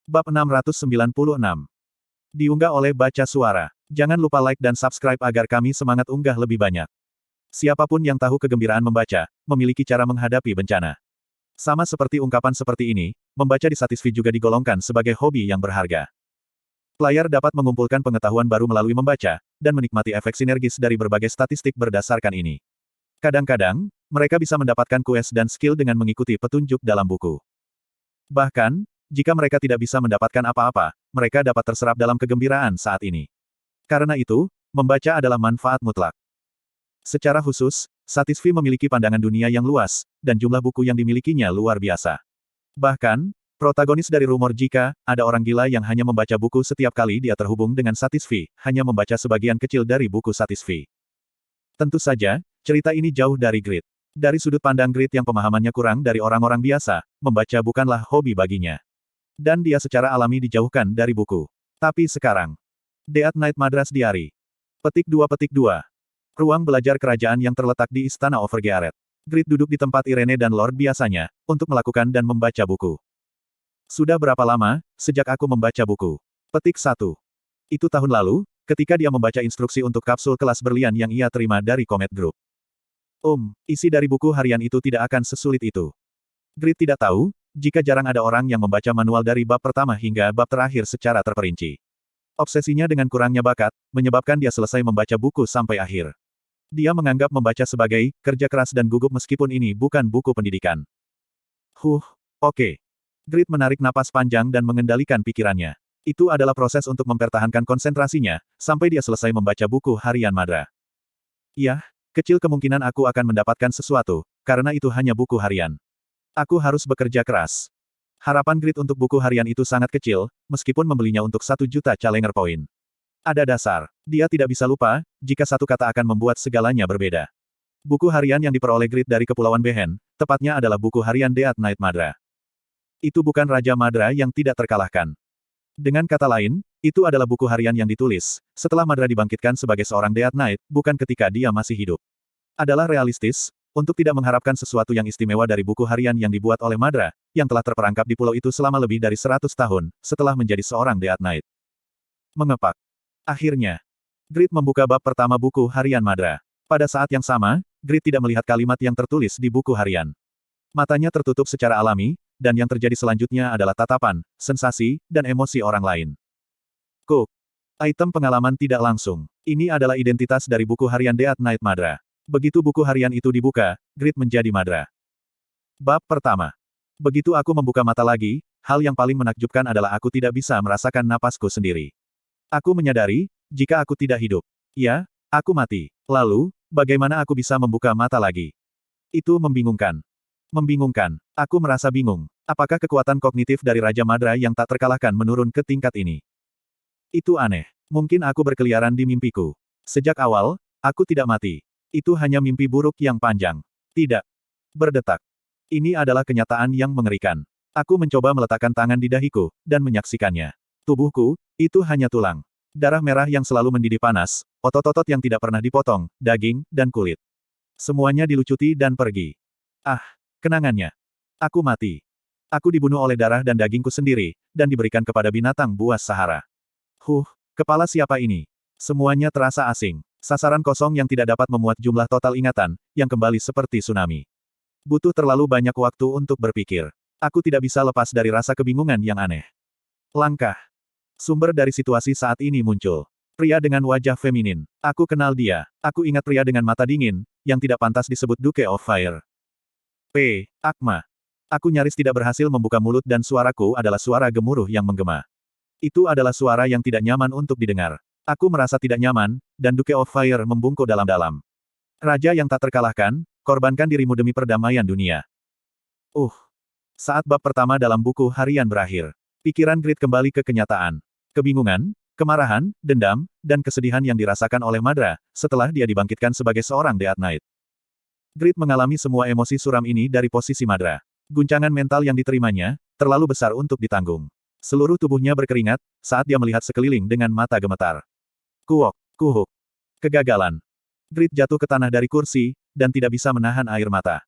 Bab 696. Diunggah oleh Baca Suara. Jangan lupa like dan subscribe agar kami semangat unggah lebih banyak. Siapapun yang tahu kegembiraan membaca, memiliki cara menghadapi bencana. Sama seperti ungkapan seperti ini, membaca di Satisfy juga digolongkan sebagai hobi yang berharga. Player dapat mengumpulkan pengetahuan baru melalui membaca, dan menikmati efek sinergis dari berbagai statistik berdasarkan ini. Kadang-kadang, mereka bisa mendapatkan quest dan skill dengan mengikuti petunjuk dalam buku. Bahkan, jika mereka tidak bisa mendapatkan apa-apa, mereka dapat terserap dalam kegembiraan saat ini. Karena itu, membaca adalah manfaat mutlak. Secara khusus, Satisfy memiliki pandangan dunia yang luas, dan jumlah buku yang dimilikinya luar biasa. Bahkan, protagonis dari rumor jika ada orang gila yang hanya membaca buku setiap kali dia terhubung dengan Satisfy, hanya membaca sebagian kecil dari buku Satisfy. Tentu saja, cerita ini jauh dari Grid. Dari sudut pandang Grid yang pemahamannya kurang dari orang-orang biasa, membaca bukanlah hobi baginya. Dan dia secara alami dijauhkan dari buku. Tapi sekarang. Death Knight Madras Diary. Petik 2. Ruang belajar kerajaan yang terletak di Istana Overgearet. Grid duduk di tempat Irene dan Lord biasanya, untuk melakukan dan membaca buku. Sudah berapa lama, sejak aku membaca buku? Petik 1. Itu tahun lalu, ketika dia membaca instruksi untuk kapsul kelas berlian yang ia terima dari Comet Group. Isi dari buku harian itu tidak akan sesulit itu. Grid tidak tahu, jika jarang ada orang yang membaca manual dari bab pertama hingga bab terakhir secara terperinci. Obsesinya dengan kurangnya bakat, menyebabkan dia selesai membaca buku sampai akhir. Dia menganggap membaca sebagai kerja keras dan gugup meskipun ini bukan buku pendidikan. Oke. Grid menarik napas panjang dan mengendalikan pikirannya. Itu adalah proses untuk mempertahankan konsentrasinya, sampai dia selesai membaca buku harian Madra. Iya, kecil kemungkinan aku akan mendapatkan sesuatu, karena itu hanya buku harian. Aku harus bekerja keras. Harapan Grid untuk buku harian itu sangat kecil, meskipun membelinya untuk 1 juta Challenger Point. Ada dasar. Dia tidak bisa lupa, jika satu kata akan membuat segalanya berbeda. Buku harian yang diperoleh Grid dari Kepulauan Behen, tepatnya adalah buku harian Death Knight Madra. Itu bukan Raja Madra yang tidak terkalahkan. Dengan kata lain, itu adalah buku harian yang ditulis, setelah Madra dibangkitkan sebagai seorang Death Knight, bukan ketika dia masih hidup. Adalah realistis, untuk tidak mengharapkan sesuatu yang istimewa dari buku harian yang dibuat oleh Madra, yang telah terperangkap di pulau itu selama lebih dari 100 tahun, setelah menjadi seorang Death Knight. Mengepak. Akhirnya, Grid membuka bab pertama buku harian Madra. Pada saat yang sama, Grid tidak melihat kalimat yang tertulis di buku harian. Matanya tertutup secara alami, dan yang terjadi selanjutnya adalah tatapan, sensasi, dan emosi orang lain. Item pengalaman tidak langsung. Ini adalah identitas dari buku harian Death Knight Madra. Begitu buku harian itu dibuka, Grid menjadi Madra. Bab pertama. Begitu aku membuka mata lagi, hal yang paling menakjubkan adalah aku tidak bisa merasakan napasku sendiri. Aku menyadari, jika aku tidak hidup. Ya, aku mati. Lalu, bagaimana aku bisa membuka mata lagi? Itu membingungkan. Membingungkan. Aku merasa bingung. Apakah kekuatan kognitif dari Raja Madra yang tak terkalahkan menurun ke tingkat ini? Itu aneh. Mungkin aku berkeliaran di mimpiku. Sejak awal, aku tidak mati. Itu hanya mimpi buruk yang panjang. Tidak. Berdetak. Ini adalah kenyataan yang mengerikan. Aku mencoba meletakkan tangan di dahiku, dan menyaksikannya. Tubuhku, itu hanya tulang. Darah merah yang selalu mendidih panas, otot-otot yang tidak pernah dipotong, daging, dan kulit. Semuanya dilucuti dan pergi. Kenangannya. Aku mati. Aku dibunuh oleh darah dan dagingku sendiri, dan diberikan kepada binatang buas Sahara. Kepala siapa ini? Semuanya terasa asing. Sasaran kosong yang tidak dapat memuat jumlah total ingatan, yang kembali seperti tsunami. Butuh terlalu banyak waktu untuk berpikir. Aku tidak bisa lepas dari rasa kebingungan yang aneh. Langkah. Sumber dari situasi saat ini muncul. Pria dengan wajah feminin. Aku kenal dia. Aku ingat pria dengan mata dingin, yang tidak pantas disebut Duke of Fire. Akma. Aku nyaris tidak berhasil membuka mulut dan suaraku adalah suara gemuruh yang menggema. Itu adalah suara yang tidak nyaman untuk didengar. Aku merasa tidak nyaman, dan Duke of Fire membungkuk dalam-dalam. Raja yang tak terkalahkan, korbankan dirimu demi perdamaian dunia. Saat bab pertama dalam buku harian berakhir, pikiran Grid kembali ke kenyataan. Kebingungan, kemarahan, dendam, dan kesedihan yang dirasakan oleh Madra, setelah dia dibangkitkan sebagai seorang Death Knight. Grid mengalami semua emosi suram ini dari posisi Madra. Guncangan mental yang diterimanya, terlalu besar untuk ditanggung. Seluruh tubuhnya berkeringat, saat dia melihat sekeliling dengan mata gemetar. Kuhuk. Kegagalan. Grid jatuh ke tanah dari kursi, dan tidak bisa menahan air mata.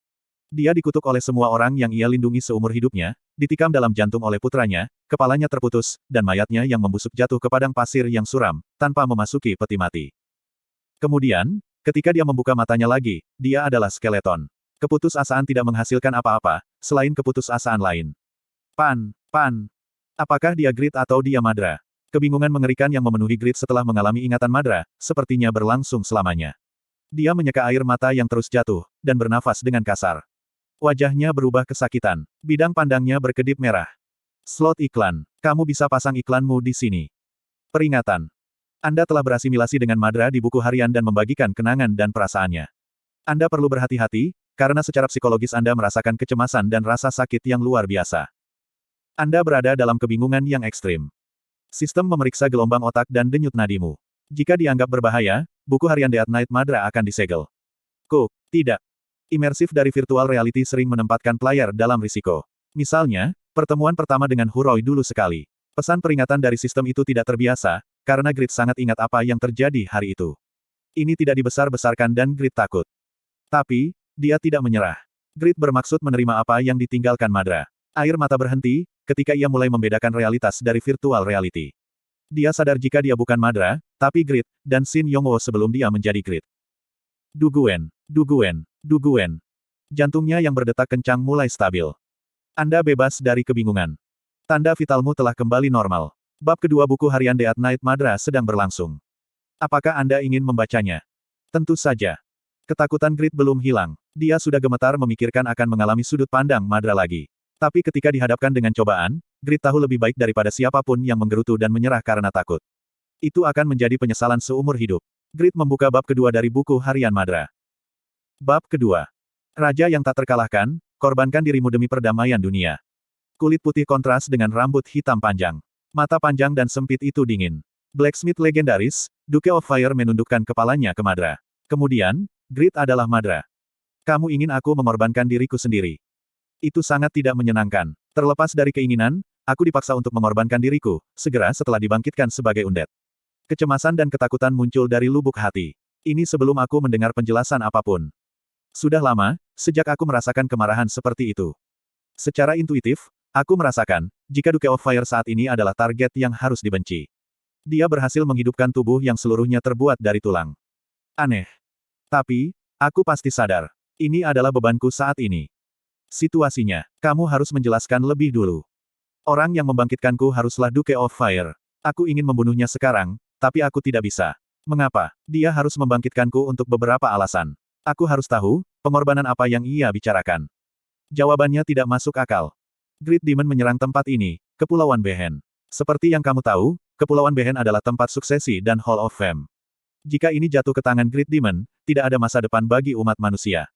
Dia dikutuk oleh semua orang yang ia lindungi seumur hidupnya, ditikam dalam jantung oleh putranya, kepalanya terputus, dan mayatnya yang membusuk jatuh ke padang pasir yang suram, tanpa memasuki peti mati. Kemudian, ketika dia membuka matanya lagi, dia adalah skeleton. Keputusasaan tidak menghasilkan apa-apa, selain keputusasaan lain. Pan. Apakah dia Grid atau dia Madra? Kebingungan mengerikan yang memenuhi Grid setelah mengalami ingatan Madra, sepertinya berlangsung selamanya. Dia menyeka air mata yang terus jatuh, dan bernafas dengan kasar. Wajahnya berubah kesakitan. Bidang pandangnya berkedip merah. Slot iklan. Kamu bisa pasang iklanmu di sini. Peringatan. Anda telah berasimilasi dengan Madra di buku harian dan membagikan kenangan dan perasaannya. Anda perlu berhati-hati, karena secara psikologis Anda merasakan kecemasan dan rasa sakit yang luar biasa. Anda berada dalam kebingungan yang ekstrim. Sistem memeriksa gelombang otak dan denyut nadimu. Jika dianggap berbahaya, buku harian Death Knight Madra akan disegel. Tidak. Imersif dari virtual reality sering menempatkan player dalam risiko. Misalnya, pertemuan pertama dengan Huroi dulu sekali. Pesan peringatan dari sistem itu tidak terbiasa, karena Grid sangat ingat apa yang terjadi hari itu. Ini tidak dibesar-besarkan dan Grid takut. Tapi, dia tidak menyerah. Grid bermaksud menerima apa yang ditinggalkan Madra. Air mata berhenti, ketika ia mulai membedakan realitas dari virtual reality. Dia sadar jika dia bukan Madra, tapi Grid, dan Shin Yongwo sebelum dia menjadi Grid. Duguen. Jantungnya yang berdetak kencang mulai stabil. Anda bebas dari kebingungan. Tanda vitalmu telah kembali normal. Bab kedua buku harian Death Knight Madra sedang berlangsung. Apakah Anda ingin membacanya? Tentu saja. Ketakutan Grid belum hilang. Dia sudah gemetar memikirkan akan mengalami sudut pandang Madra lagi. Tapi ketika dihadapkan dengan cobaan, Grid tahu lebih baik daripada siapapun yang menggerutu dan menyerah karena takut. Itu akan menjadi penyesalan seumur hidup. Grid membuka bab kedua dari buku harian Madra. Bab kedua. Raja yang tak terkalahkan, korbankan dirimu demi perdamaian dunia. Kulit putih kontras dengan rambut hitam panjang. Mata panjang dan sempit itu dingin. Blacksmith legendaris, Duke of Fire menundukkan kepalanya ke Madra. Kemudian, Grid adalah Madra. Kamu ingin aku mengorbankan diriku sendiri. Itu sangat tidak menyenangkan. Terlepas dari keinginan, aku dipaksa untuk mengorbankan diriku, segera setelah dibangkitkan sebagai undead. Kecemasan dan ketakutan muncul dari lubuk hati. Ini sebelum aku mendengar penjelasan apapun. Sudah lama, sejak aku merasakan kemarahan seperti itu. Secara intuitif, aku merasakan, jika Duke of Fire saat ini adalah target yang harus dibenci. Dia berhasil menghidupkan tubuh yang seluruhnya terbuat dari tulang. Aneh. Tapi, aku pasti sadar. Ini adalah bebanku saat ini. Situasinya, kamu harus menjelaskan lebih dulu. Orang yang membangkitkanku haruslah Duke of Fire. Aku ingin membunuhnya sekarang, tapi aku tidak bisa. Mengapa? Dia harus membangkitkanku untuk beberapa alasan. Aku harus tahu, pengorbanan apa yang ia bicarakan. Jawabannya tidak masuk akal. Great Demon menyerang tempat ini, Kepulauan Behen. Seperti yang kamu tahu, Kepulauan Behen adalah tempat suksesi dan Hall of Fame. Jika ini jatuh ke tangan Great Demon, tidak ada masa depan bagi umat manusia.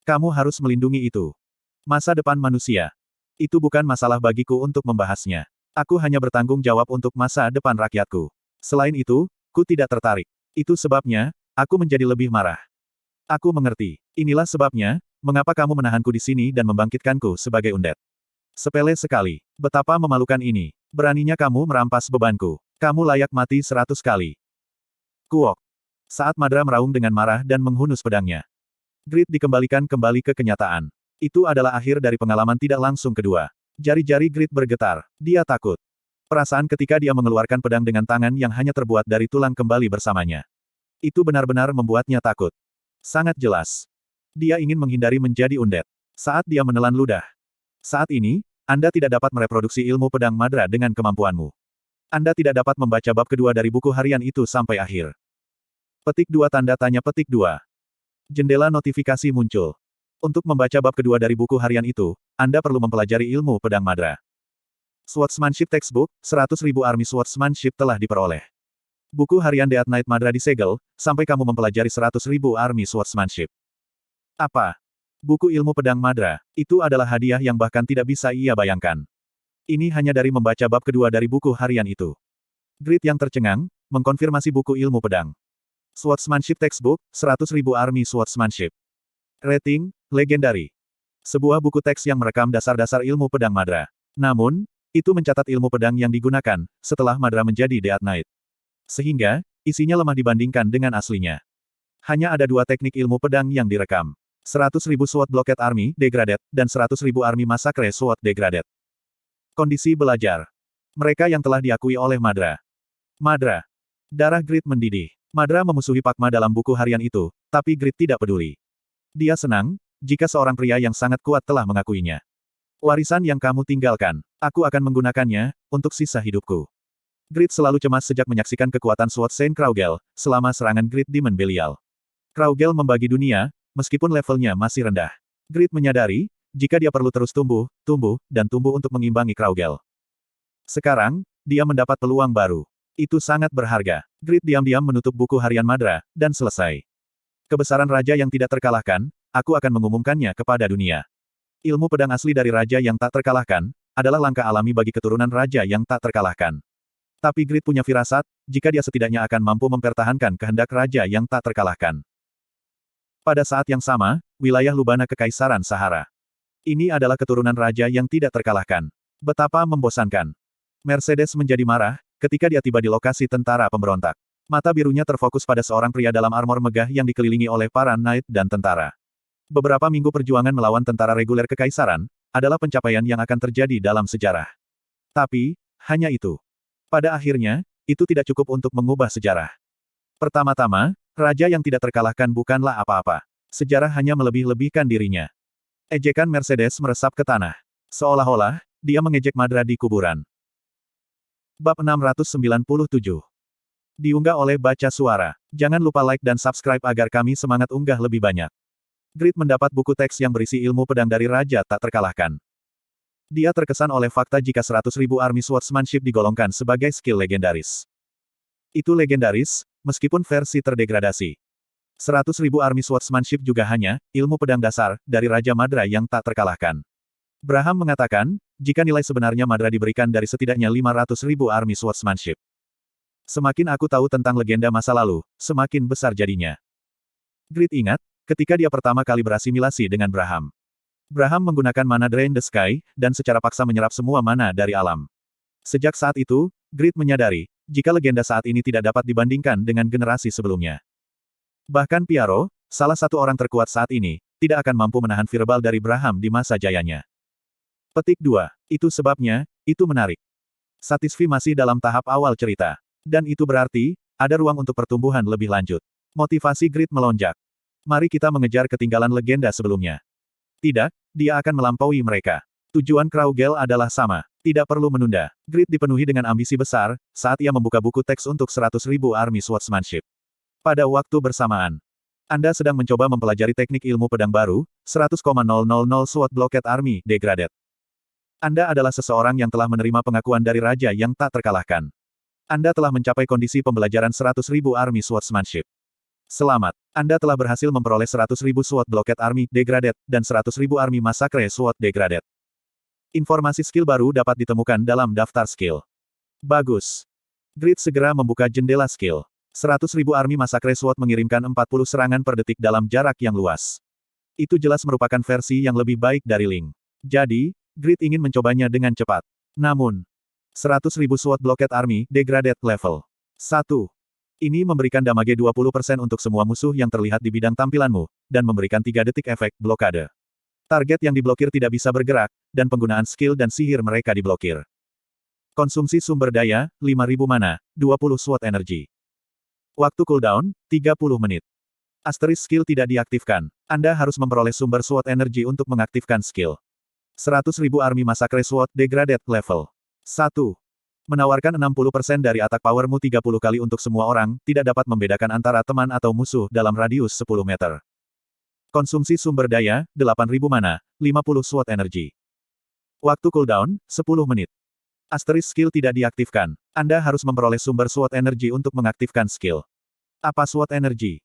Kamu harus melindungi itu. Masa depan manusia. Itu bukan masalah bagiku untuk membahasnya. Aku hanya bertanggung jawab untuk masa depan rakyatku. Selain itu, ku tidak tertarik. Itu sebabnya, aku menjadi lebih marah. Aku mengerti. Inilah sebabnya, mengapa kamu menahanku di sini dan membangkitkanku sebagai undead. Sepele sekali. Betapa memalukan ini. Beraninya kamu merampas bebanku. Kamu layak mati 100 kali. Kuok. Saat Madra meraung dengan marah dan menghunus pedangnya. Grid dikembalikan kembali ke kenyataan. Itu adalah akhir dari pengalaman tidak langsung kedua. Jari-jari Grid bergetar. Dia takut. Perasaan ketika dia mengeluarkan pedang dengan tangan yang hanya terbuat dari tulang kembali bersamanya. Itu benar-benar membuatnya takut. Sangat jelas. Dia ingin menghindari menjadi undead. Saat dia menelan ludah. Saat ini, Anda tidak dapat mereproduksi ilmu pedang Madra dengan kemampuanmu. Anda tidak dapat membaca bab kedua dari buku harian itu sampai akhir. Petik 2 tanda tanya petik 2. Jendela notifikasi muncul. Untuk membaca bab kedua dari buku harian itu, Anda perlu mempelajari ilmu pedang Madra. Swordsmanship Textbook, 100.000 Army Swordsmanship telah diperoleh. Buku harian Death Knight Madra disegel, sampai kamu mempelajari 100.000 Army Swordsmanship. Apa? Buku ilmu pedang Madra, itu adalah hadiah yang bahkan tidak bisa ia bayangkan. Ini hanya dari membaca bab kedua dari buku harian itu. Grid yang tercengang, mengkonfirmasi buku ilmu pedang. Swordsmanship Textbook, 100.000 Army Swordsmanship. Rating, Legendary. Sebuah buku teks yang merekam dasar-dasar ilmu pedang Madra. Namun, itu mencatat ilmu pedang yang digunakan, setelah Madra menjadi Death Knight. Sehingga, isinya lemah dibandingkan dengan aslinya. Hanya ada 2 teknik ilmu pedang yang direkam. 100.000 SWOT Blockade Army, Degraded, dan 100.000 Army Massacre SWOT Degraded. Kondisi belajar. Mereka yang telah diakui oleh Madra. Madra. Darah Grid mendidih. Madra memusuhi Pakma dalam buku harian itu, tapi Grid tidak peduli. Dia senang, jika seorang pria yang sangat kuat telah mengakuinya. Warisan yang kamu tinggalkan, aku akan menggunakannya, untuk sisa hidupku. Grid selalu cemas sejak menyaksikan kekuatan SWOT Saint Kraugel, selama serangan Grid Demon Belial. Kraugel membagi dunia, meskipun levelnya masih rendah. Grid menyadari, jika dia perlu terus tumbuh, dan tumbuh untuk mengimbangi Kraugel. Sekarang, dia mendapat peluang baru. Itu sangat berharga. Grid diam-diam menutup buku harian Madra, dan selesai. Kebesaran raja yang tidak terkalahkan, aku akan mengumumkannya kepada dunia. Ilmu pedang asli dari raja yang tak terkalahkan, adalah langkah alami bagi keturunan raja yang tak terkalahkan. Tapi Grid punya firasat, jika dia setidaknya akan mampu mempertahankan kehendak raja yang tak terkalahkan. Pada saat yang sama, wilayah Lubana Kekaisaran Sahara. Ini adalah keturunan raja yang tidak terkalahkan. Betapa membosankan. Mercedes menjadi marah, ketika dia tiba di lokasi tentara pemberontak. Mata birunya terfokus pada seorang pria dalam armor megah yang dikelilingi oleh para knight dan tentara. Beberapa minggu perjuangan melawan tentara reguler kekaisaran, adalah pencapaian yang akan terjadi dalam sejarah. Tapi, hanya itu. Pada akhirnya, itu tidak cukup untuk mengubah sejarah. Pertama-tama, raja yang tidak terkalahkan bukanlah apa-apa. Sejarah hanya melebih-lebihkan dirinya. Ejekan Mercedes meresap ke tanah. Seolah-olah, dia mengejek Madra di kuburan. Bab 697. Diunggah oleh Baca Suara. Jangan lupa like dan subscribe agar kami semangat unggah lebih banyak. Grid mendapat buku teks yang berisi ilmu pedang dari raja tak terkalahkan. Dia terkesan oleh fakta jika 100.000 Army Swordsmanship digolongkan sebagai skill legendaris. Itu legendaris, meskipun versi terdegradasi. 100.000 Army Swordsmanship juga hanya ilmu pedang dasar dari Raja Madra yang tak terkalahkan. Braham mengatakan, jika nilai sebenarnya Madra diberikan dari setidaknya 500.000 Army Swordsmanship. Semakin aku tahu tentang legenda masa lalu, semakin besar jadinya. Grid ingat, ketika dia pertama kali berasimilasi dengan Braham. Braham menggunakan mana Drain the Sky, dan secara paksa menyerap semua mana dari alam. Sejak saat itu, Grid menyadari, jika legenda saat ini tidak dapat dibandingkan dengan generasi sebelumnya. Bahkan Piaro, salah satu orang terkuat saat ini, tidak akan mampu menahan verbal dari Braham di masa jayanya. Petik 2. Itu sebabnya, itu menarik. Satisfi masih dalam tahap awal cerita. Dan itu berarti, ada ruang untuk pertumbuhan lebih lanjut. Motivasi Grid melonjak. Mari kita mengejar ketinggalan legenda sebelumnya. Tidak, dia akan melampaui mereka. Tujuan Kraugel adalah sama. Tidak perlu menunda. Grid dipenuhi dengan ambisi besar, saat ia membuka buku teks untuk 100.000 Army Swordsmanship. Pada waktu bersamaan, Anda sedang mencoba mempelajari teknik ilmu pedang baru, 100,000 SWOT Blockade Army, Degraded. Anda adalah seseorang yang telah menerima pengakuan dari raja yang tak terkalahkan. Anda telah mencapai kondisi pembelajaran 100.000 Army Swordsmanship. Selamat. Anda telah berhasil memperoleh 100.000 SWOT Blockade Army, Degraded, dan 100.000 Army Massacre SWOT Degraded. Informasi skill baru dapat ditemukan dalam daftar skill. Bagus. Grid segera membuka jendela skill. 100.000 Army Massacre SWOT mengirimkan 40 serangan per detik dalam jarak yang luas. Itu jelas merupakan versi yang lebih baik dari Ling. Jadi, Grid ingin mencobanya dengan cepat. Namun, 100.000 SWOT Blockade Army, Degraded level 1. Ini memberikan damage 20% untuk semua musuh yang terlihat di bidang tampilanmu, dan memberikan 3 detik efek blokade. Target yang diblokir tidak bisa bergerak, dan penggunaan skill dan sihir mereka diblokir. Konsumsi sumber daya, 5.000 mana, 20 SWOT energi. Waktu cooldown, 30 menit. Asterisk skill tidak diaktifkan. Anda harus memperoleh sumber SWOT energi untuk mengaktifkan skill. 100.000 Army Massacre SWOT Degraded level 1. Menawarkan 60% dari atak powermu 30 kali untuk semua orang, tidak dapat membedakan antara teman atau musuh dalam radius 10 meter. Konsumsi sumber daya, 8.000 mana, 50 SWOT energi. Waktu cooldown, 10 menit. Asterisk skill tidak diaktifkan. Anda harus memperoleh sumber SWOT energi untuk mengaktifkan skill. Apa SWOT energi?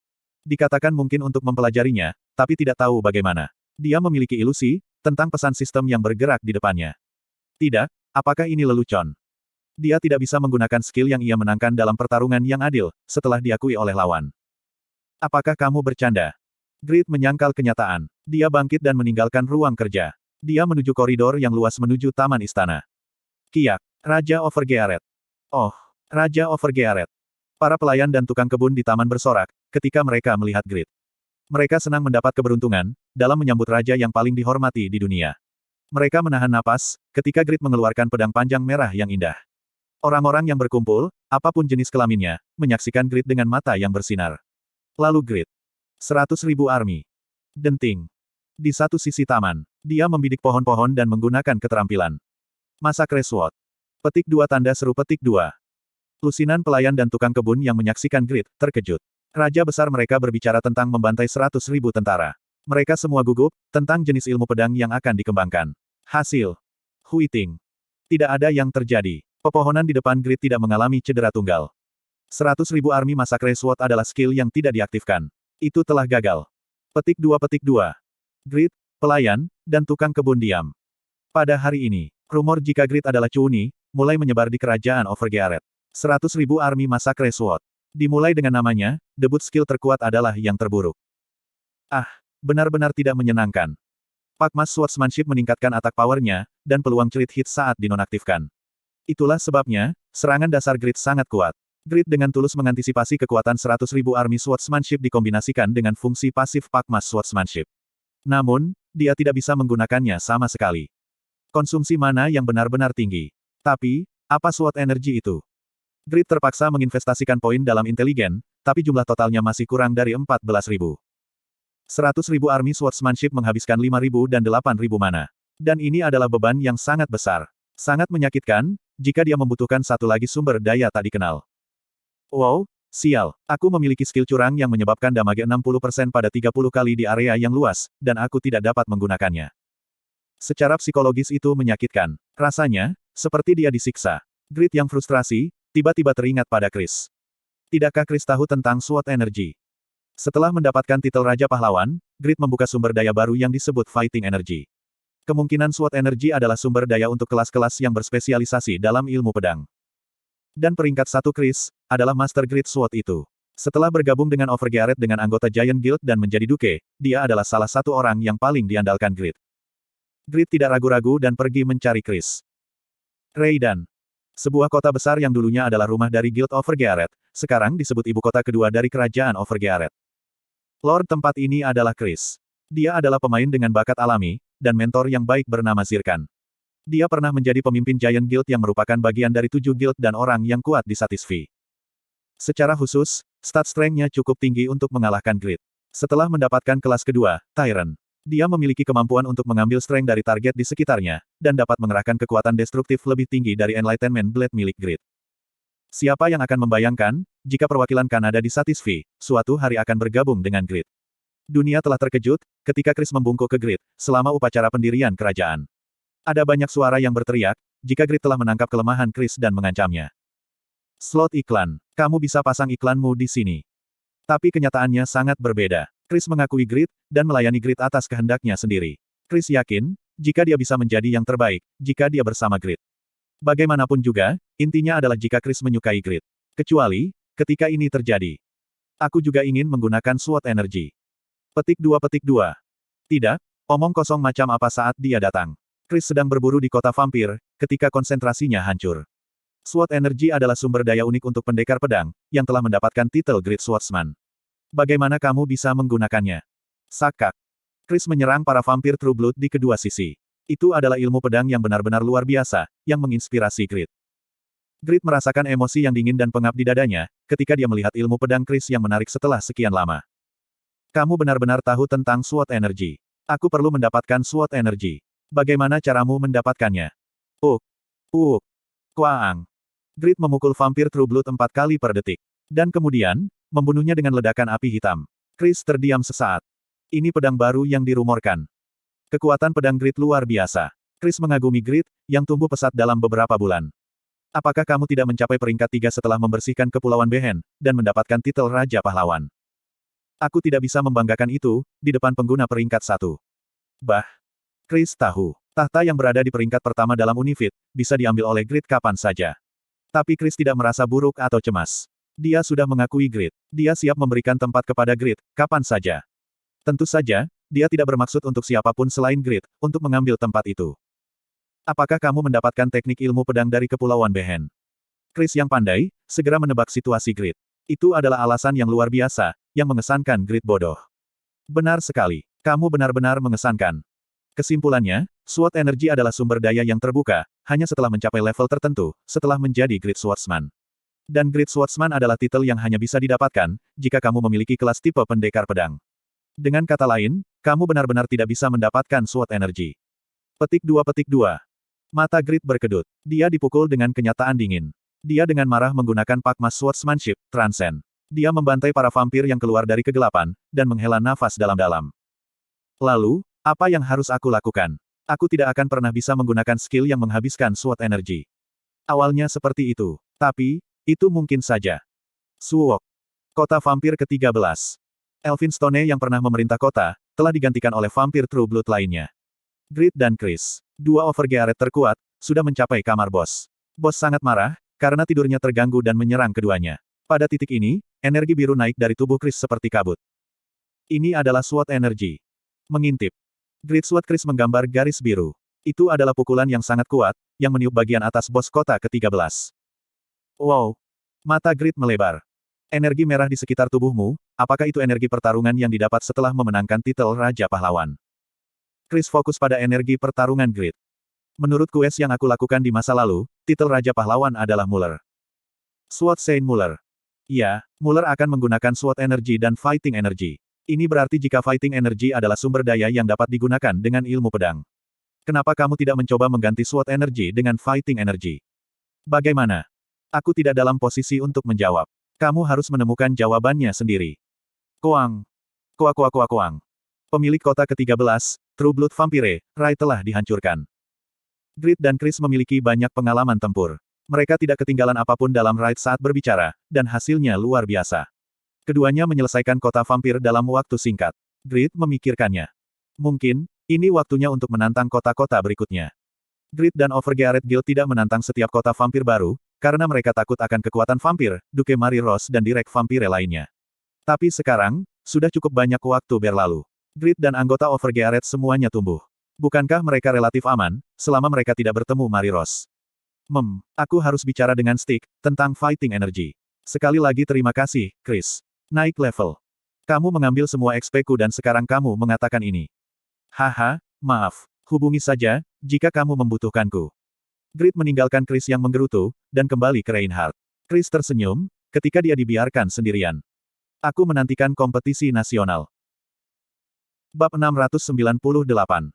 Dikatakan mungkin untuk mempelajarinya, tapi tidak tahu bagaimana. Dia memiliki ilusi tentang pesan sistem yang bergerak di depannya. Tidak, apakah ini lelucon? Dia tidak bisa menggunakan skill yang ia menangkan dalam pertarungan yang adil, setelah diakui oleh lawan. Apakah kamu bercanda? Grid menyangkal kenyataan. Dia bangkit dan meninggalkan ruang kerja. Dia menuju koridor yang luas menuju taman istana. Kiak, Raja Overgearet. Oh, Raja Overgearet. Para pelayan dan tukang kebun di taman bersorak, ketika mereka melihat Grid. Mereka senang mendapat keberuntungan, dalam menyambut raja yang paling dihormati di dunia. Mereka menahan napas, ketika Grid mengeluarkan pedang panjang merah yang indah. Orang-orang yang berkumpul, apapun jenis kelaminnya, menyaksikan Grid dengan mata yang bersinar. Lalu Grid. 100.000 army. Denting. Di satu sisi taman, dia membidik pohon-pohon dan menggunakan keterampilan. Massacre Sword. Petik 2 tanda seru petik 2. Lusinan pelayan dan tukang kebun yang menyaksikan Grid, terkejut. Raja besar mereka berbicara tentang membantai 100.000 tentara. Mereka semua gugup, tentang jenis ilmu pedang yang akan dikembangkan. Hasil. Huiting. Tidak ada yang terjadi. Pepohonan di depan Grid tidak mengalami cedera tunggal. 100.000 army Massacre Sword adalah skill yang tidak diaktifkan. Itu telah gagal. Petik 2 petik 2. Grid, pelayan, dan tukang kebun diam. Pada hari ini, rumor jika Grid adalah Chuni, mulai menyebar di kerajaan Overgearet. 100.000 army Massacre Sword. Dimulai dengan namanya, debut skill terkuat adalah yang terburuk. Ah, benar-benar tidak menyenangkan. Pakmas Swordsmanship meningkatkan attack power-nya, dan peluang crit hit saat dinonaktifkan. Itulah sebabnya, serangan dasar Grid sangat kuat. Grid dengan tulus mengantisipasi kekuatan 100.000 army Swordsmanship dikombinasikan dengan fungsi pasif Pakmas Swordsmanship. Namun, dia tidak bisa menggunakannya sama sekali. Konsumsi mana yang benar-benar tinggi. Tapi, apa Sword Energy itu? Grid terpaksa menginvestasikan poin dalam inteligen, tapi jumlah totalnya masih kurang dari 14.000. 100.000 army Swordsmanship menghabiskan 5.000 dan 8.000 mana. Dan ini adalah beban yang sangat besar. Sangat menyakitkan, jika dia membutuhkan satu lagi sumber daya tak dikenal. Wow, sial, aku memiliki skill curang yang menyebabkan damage 60% pada 30 kali di area yang luas, dan aku tidak dapat menggunakannya. Secara psikologis itu menyakitkan. Rasanya, seperti dia disiksa. Grid yang frustrasi, tiba-tiba teringat pada Chris. Tidakkah Chris tahu tentang Sword Energy? Setelah mendapatkan titel Raja Pahlawan, Grid membuka sumber daya baru yang disebut Fighting Energy. Kemungkinan Sword Energy adalah sumber daya untuk kelas-kelas yang berspesialisasi dalam ilmu pedang. Dan peringkat 1 Chris, adalah Master Grid Sword itu. Setelah bergabung dengan Overgearet dengan anggota Giant Guild dan menjadi Duke, dia adalah salah satu orang yang paling diandalkan Grid. Grid tidak ragu-ragu dan pergi mencari Chris. Raidan. Sebuah kota besar yang dulunya adalah rumah dari Guild Overgearet, sekarang disebut ibu kota kedua dari kerajaan Overgearet. Lord tempat ini adalah Chris. Dia adalah pemain dengan bakat alami, dan mentor yang baik bernama Zirkan. Dia pernah menjadi pemimpin Giant Guild yang merupakan bagian dari 7 guild dan orang yang kuat di Satisfy. Secara khusus, stat strength-nya cukup tinggi untuk mengalahkan Grid. Setelah mendapatkan kelas kedua, Tyrant. Dia memiliki kemampuan untuk mengambil strength dari target di sekitarnya, dan dapat mengerahkan kekuatan destruktif lebih tinggi dari Enlightenment Blade milik Grid. Siapa yang akan membayangkan, jika perwakilan Kanada di Satisfy, suatu hari akan bergabung dengan Grid. Dunia telah terkejut, ketika Chris membungkuk ke Grid, selama upacara pendirian kerajaan. Ada banyak suara yang berteriak, jika Grid telah menangkap kelemahan Chris dan mengancamnya. Slot iklan. Kamu bisa pasang iklanmu di sini. Tapi kenyataannya sangat berbeda. Chris mengakui Grid, dan melayani Grid atas kehendaknya sendiri. Chris yakin, jika dia bisa menjadi yang terbaik, jika dia bersama Grid. Bagaimanapun juga, intinya adalah jika Chris menyukai Grid. Kecuali, ketika ini terjadi. Aku juga ingin menggunakan Sword Energy. Petik 2 petik 2. Tidak, omong kosong macam apa saat dia datang. Chris sedang berburu di kota vampir, ketika konsentrasinya hancur. Sword Energy adalah sumber daya unik untuk pendekar pedang, yang telah mendapatkan titel Great Swordsman. Bagaimana kamu bisa menggunakannya? Sakak. Chris menyerang para vampir True Blood di kedua sisi. Itu adalah ilmu pedang yang benar-benar luar biasa, yang menginspirasi Grid. Grid merasakan emosi yang dingin dan pengap di dadanya, ketika dia melihat ilmu pedang Chris yang menarik setelah sekian lama. Kamu benar-benar tahu tentang Sword Energy. Aku perlu mendapatkan Sword Energy. Bagaimana caramu mendapatkannya? Kwaang. Grid memukul vampir True Blood 4 kali per detik. Dan kemudian, membunuhnya dengan ledakan api hitam. Chris terdiam sesaat. Ini pedang baru yang dirumorkan. Kekuatan pedang Grid luar biasa. Chris mengagumi Grid, yang tumbuh pesat dalam beberapa bulan. Apakah kamu tidak mencapai peringkat 3 setelah membersihkan Kepulauan Behen, dan mendapatkan titel Raja Pahlawan? Aku tidak bisa membanggakan itu, di depan pengguna peringkat 1. Chris tahu, tahta yang berada di peringkat pertama dalam Unifit, bisa diambil oleh Grid kapan saja. Tapi Chris tidak merasa buruk atau cemas. Dia sudah mengakui Grid. Dia siap memberikan tempat kepada Grid, kapan saja. Tentu saja, dia tidak bermaksud untuk siapapun selain Grid, untuk mengambil tempat itu. Apakah kamu mendapatkan teknik ilmu pedang dari Kepulauan Behen? Chris yang pandai, segera menebak situasi Grid. Itu adalah alasan yang luar biasa, yang mengesankan Grid bodoh. Benar sekali. Kamu benar-benar mengesankan. Kesimpulannya, SWOT energi adalah sumber daya yang terbuka, hanya setelah mencapai level tertentu, setelah menjadi Great Swordsman. Dan Great Swordsman adalah titel yang hanya bisa didapatkan, jika kamu memiliki kelas tipe pendekar pedang. Dengan kata lain, kamu benar-benar tidak bisa mendapatkan SWOT energi. Petik 2. Mata Grid berkedut. Dia dipukul dengan kenyataan dingin. Dia dengan marah menggunakan Pakma Swordsmanship, Transcend. Dia membantai para vampir yang keluar dari kegelapan, dan menghela nafas dalam-dalam. Lalu, apa yang harus aku lakukan? Aku tidak akan pernah bisa menggunakan skill yang menghabiskan SWOT energi. Awalnya seperti itu. Tapi, itu mungkin saja. Suwok. Kota vampir ke-13. Elphinstone yang pernah memerintah kota, telah digantikan oleh vampir True Blood lainnya. Grid dan Chris, dua overgearet terkuat, sudah mencapai kamar bos. Bos sangat marah, karena tidurnya terganggu dan menyerang keduanya. Pada titik ini, energi biru naik dari tubuh Chris seperti kabut. Ini adalah SWOT energi. Mengintip. Grid SWOT Chris menggambar garis biru. Itu adalah pukulan yang sangat kuat, yang meniup bagian atas bos kota ke-13. Wow! Mata Grid melebar. Energi merah di sekitar tubuhmu, apakah itu energi pertarungan yang didapat setelah memenangkan titel Raja Pahlawan? Chris fokus pada energi pertarungan Grid. Menurut quest yang aku lakukan di masa lalu, titel Raja Pahlawan adalah Muller. SWOT Saint Muller. Ya, Muller akan menggunakan SWOT energi dan fighting energy. Ini berarti jika fighting energy adalah sumber daya yang dapat digunakan dengan ilmu pedang. Kenapa kamu tidak mencoba mengganti SWOT energy dengan fighting energy? Bagaimana? Aku tidak dalam posisi untuk menjawab. Kamu harus menemukan jawabannya sendiri. Koang. Koang. Pemilik kota ke-13, True Blood Vampire, Rai telah dihancurkan. Grid dan Chris memiliki banyak pengalaman tempur. Mereka tidak ketinggalan apapun dalam raid saat berbicara, dan hasilnya luar biasa. Keduanya menyelesaikan kota vampir dalam waktu singkat. Grid memikirkannya. Mungkin, ini waktunya untuk menantang kota-kota berikutnya. Grid dan Overgearet Guild tidak menantang setiap kota vampir baru, karena mereka takut akan kekuatan vampir, Duke Marie Rose dan Direk Vampire lainnya. Tapi sekarang, sudah cukup banyak waktu berlalu. Grid dan anggota Overgearet semuanya tumbuh. Bukankah mereka relatif aman, selama mereka tidak bertemu Marie Rose? Aku harus bicara dengan Stick, tentang fighting energy. Sekali lagi terima kasih, Chris. Naik level. Kamu mengambil semua XP-ku dan sekarang kamu mengatakan ini. Haha, maaf. Hubungi saja, jika kamu membutuhkanku. Grid meninggalkan Chris yang menggerutu, dan kembali ke Reinhardt. Chris tersenyum, ketika dia dibiarkan sendirian. Aku menantikan kompetisi nasional. Bab 698.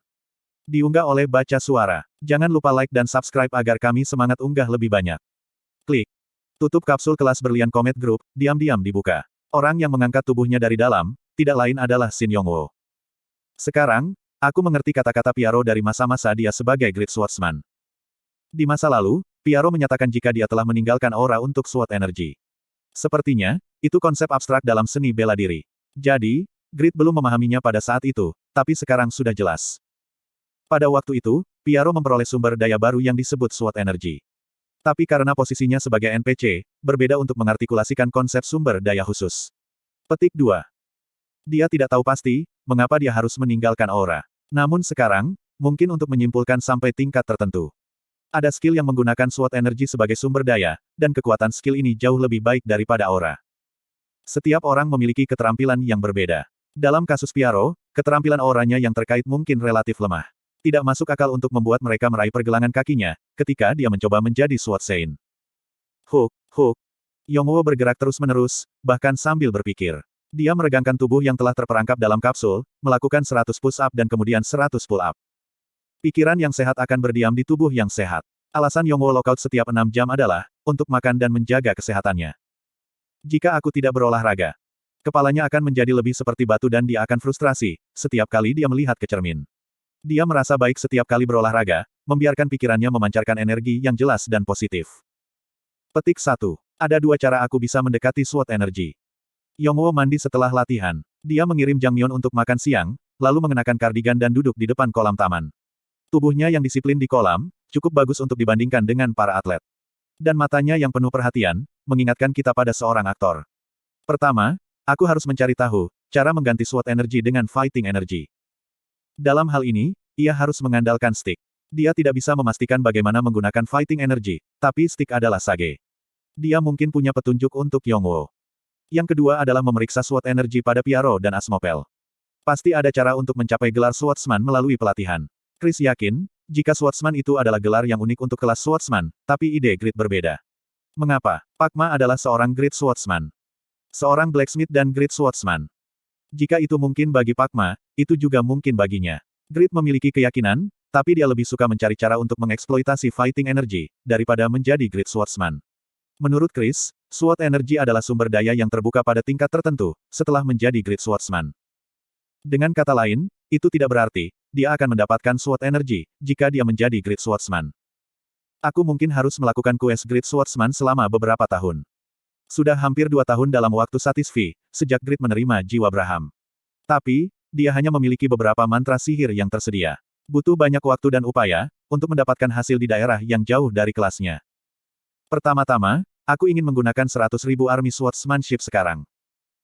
Diunggah oleh Baca Suara. Jangan lupa like dan subscribe agar kami semangat unggah lebih banyak. Klik. Tutup kapsul kelas berlian Comet Group, diam-diam dibuka. Orang yang mengangkat tubuhnya dari dalam, tidak lain adalah Shin Yongwo. Sekarang, aku mengerti kata-kata Piaro dari masa-masa dia sebagai Great Swordsman. Di masa lalu, Piaro menyatakan jika dia telah meninggalkan aura untuk SWOT energy. Sepertinya, itu konsep abstrak dalam seni bela diri. Jadi, Grid belum memahaminya pada saat itu, tapi sekarang sudah jelas. Pada waktu itu, Piaro memperoleh sumber daya baru yang disebut SWOT energy. Tapi karena posisinya sebagai NPC, berbeda untuk mengartikulasikan konsep sumber daya khusus. Petik 2. Dia tidak tahu pasti, mengapa dia harus meninggalkan aura. Namun sekarang, mungkin untuk menyimpulkan sampai tingkat tertentu. Ada skill yang menggunakan SWOT energy sebagai sumber daya, dan kekuatan skill ini jauh lebih baik daripada aura. Setiap orang memiliki keterampilan yang berbeda. Dalam kasus Piaro, keterampilan auranya yang terkait mungkin relatif lemah. Tidak masuk akal untuk membuat mereka meraih pergelangan kakinya, ketika dia mencoba menjadi SWOT Saint. Hook. Yongwo bergerak terus-menerus, bahkan sambil berpikir. Dia meregangkan tubuh yang telah terperangkap dalam kapsul, melakukan 100 push-up dan kemudian 100 pull-up. Pikiran yang sehat akan berdiam di tubuh yang sehat. Alasan Yongwo lockout setiap 6 jam adalah, untuk makan dan menjaga kesehatannya. Jika aku tidak berolahraga, kepalanya akan menjadi lebih seperti batu dan dia akan frustrasi, setiap kali dia melihat ke cermin. Dia merasa baik setiap kali berolahraga, membiarkan pikirannya memancarkan energi yang jelas dan positif. Petik 1. Ada 2 cara aku bisa mendekati SWOT energy. Yongwo mandi setelah latihan. Dia mengirim Jang Myeon untuk makan siang, lalu mengenakan kardigan dan duduk di depan kolam taman. Tubuhnya yang disiplin di kolam, cukup bagus untuk dibandingkan dengan para atlet. Dan matanya yang penuh perhatian, mengingatkan kita pada seorang aktor. Pertama, aku harus mencari tahu, cara mengganti SWOT energy dengan fighting energy. Dalam hal ini, ia harus mengandalkan Stick. Dia tidak bisa memastikan bagaimana menggunakan fighting energy, tapi Stick adalah Sage. Dia mungkin punya petunjuk untuk Yongwo. Yang kedua adalah memeriksa SWOT energy pada Piaro dan Asmopel. Pasti ada cara untuk mencapai gelar Swordsman melalui pelatihan. Chris yakin, jika Swordsman itu adalah gelar yang unik untuk kelas Swordsman, tapi ide Grid berbeda. Mengapa? Pak Ma adalah seorang Great Swordsman. Seorang blacksmith dan Great Swordsman. Jika itu mungkin bagi Pak Ma, itu juga mungkin baginya. Grid memiliki keyakinan, tapi dia lebih suka mencari cara untuk mengeksploitasi fighting energy, daripada menjadi Great Swordsman. Menurut Chris, Sword Energy adalah sumber daya yang terbuka pada tingkat tertentu, setelah menjadi Great Swordsman. Dengan kata lain, itu tidak berarti, dia akan mendapatkan Sword Energy, jika dia menjadi Great Swordsman. Aku mungkin harus melakukan quest Great Swordsman selama beberapa tahun. Sudah hampir 2 tahun dalam waktu Satisfy, sejak Grid menerima jiwa Braham. Tapi, dia hanya memiliki beberapa mantra sihir yang tersedia. Butuh banyak waktu dan upaya, untuk mendapatkan hasil di daerah yang jauh dari kelasnya. Pertama-tama, aku ingin menggunakan 100.000 Army Swordsmanship sekarang.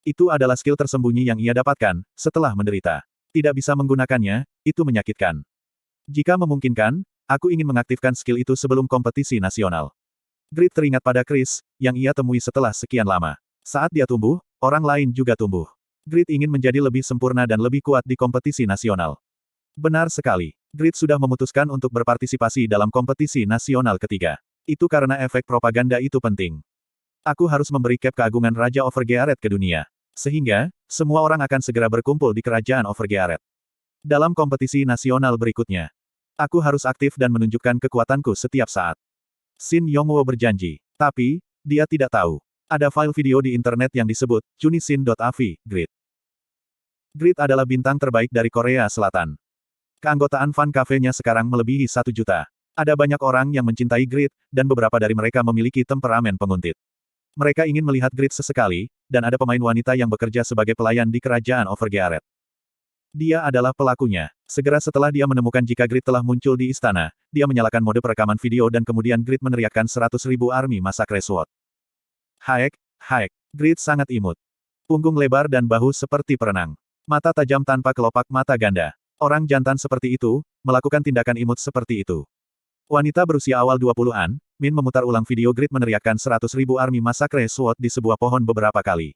Itu adalah skill tersembunyi yang ia dapatkan, setelah menderita. Tidak bisa menggunakannya, itu menyakitkan. Jika memungkinkan, aku ingin mengaktifkan skill itu sebelum kompetisi nasional. Grid teringat pada Chris, yang ia temui setelah sekian lama. Saat dia tumbuh, orang lain juga tumbuh. Grid ingin menjadi lebih sempurna dan lebih kuat di kompetisi nasional. Benar sekali. Grid sudah memutuskan untuk berpartisipasi dalam kompetisi nasional ketiga. Itu karena efek propaganda itu penting. Aku harus memberi cap keagungan Raja Overgearet ke dunia. Sehingga, semua orang akan segera berkumpul di kerajaan Overgearet. Dalam kompetisi nasional berikutnya, aku harus aktif dan menunjukkan kekuatanku setiap saat. Shin Yongwo berjanji. Tapi, dia tidak tahu. Ada file video di internet yang disebut, Chunisin.av, Grid. Grid adalah bintang terbaik dari Korea Selatan. Keanggotaan fan cafe-nya sekarang melebihi 1 juta. Ada banyak orang yang mencintai Grid, dan beberapa dari mereka memiliki temperamen penguntit. Mereka ingin melihat Grid sesekali, dan ada pemain wanita yang bekerja sebagai pelayan di kerajaan Overgearet. Dia adalah pelakunya. Segera setelah dia menemukan jika Grid telah muncul di istana, dia menyalakan mode perekaman video dan kemudian Grid meneriakkan 100.000 Army Massacre Sword. Haek, haek. Grid sangat imut. Punggung lebar dan bahu seperti perenang. Mata tajam tanpa kelopak mata ganda. Orang jantan seperti itu, melakukan tindakan imut seperti itu. Wanita berusia awal 20-an, Min memutar ulang video Grid meneriakkan 100.000 Army Massacre Sword di sebuah pohon beberapa kali.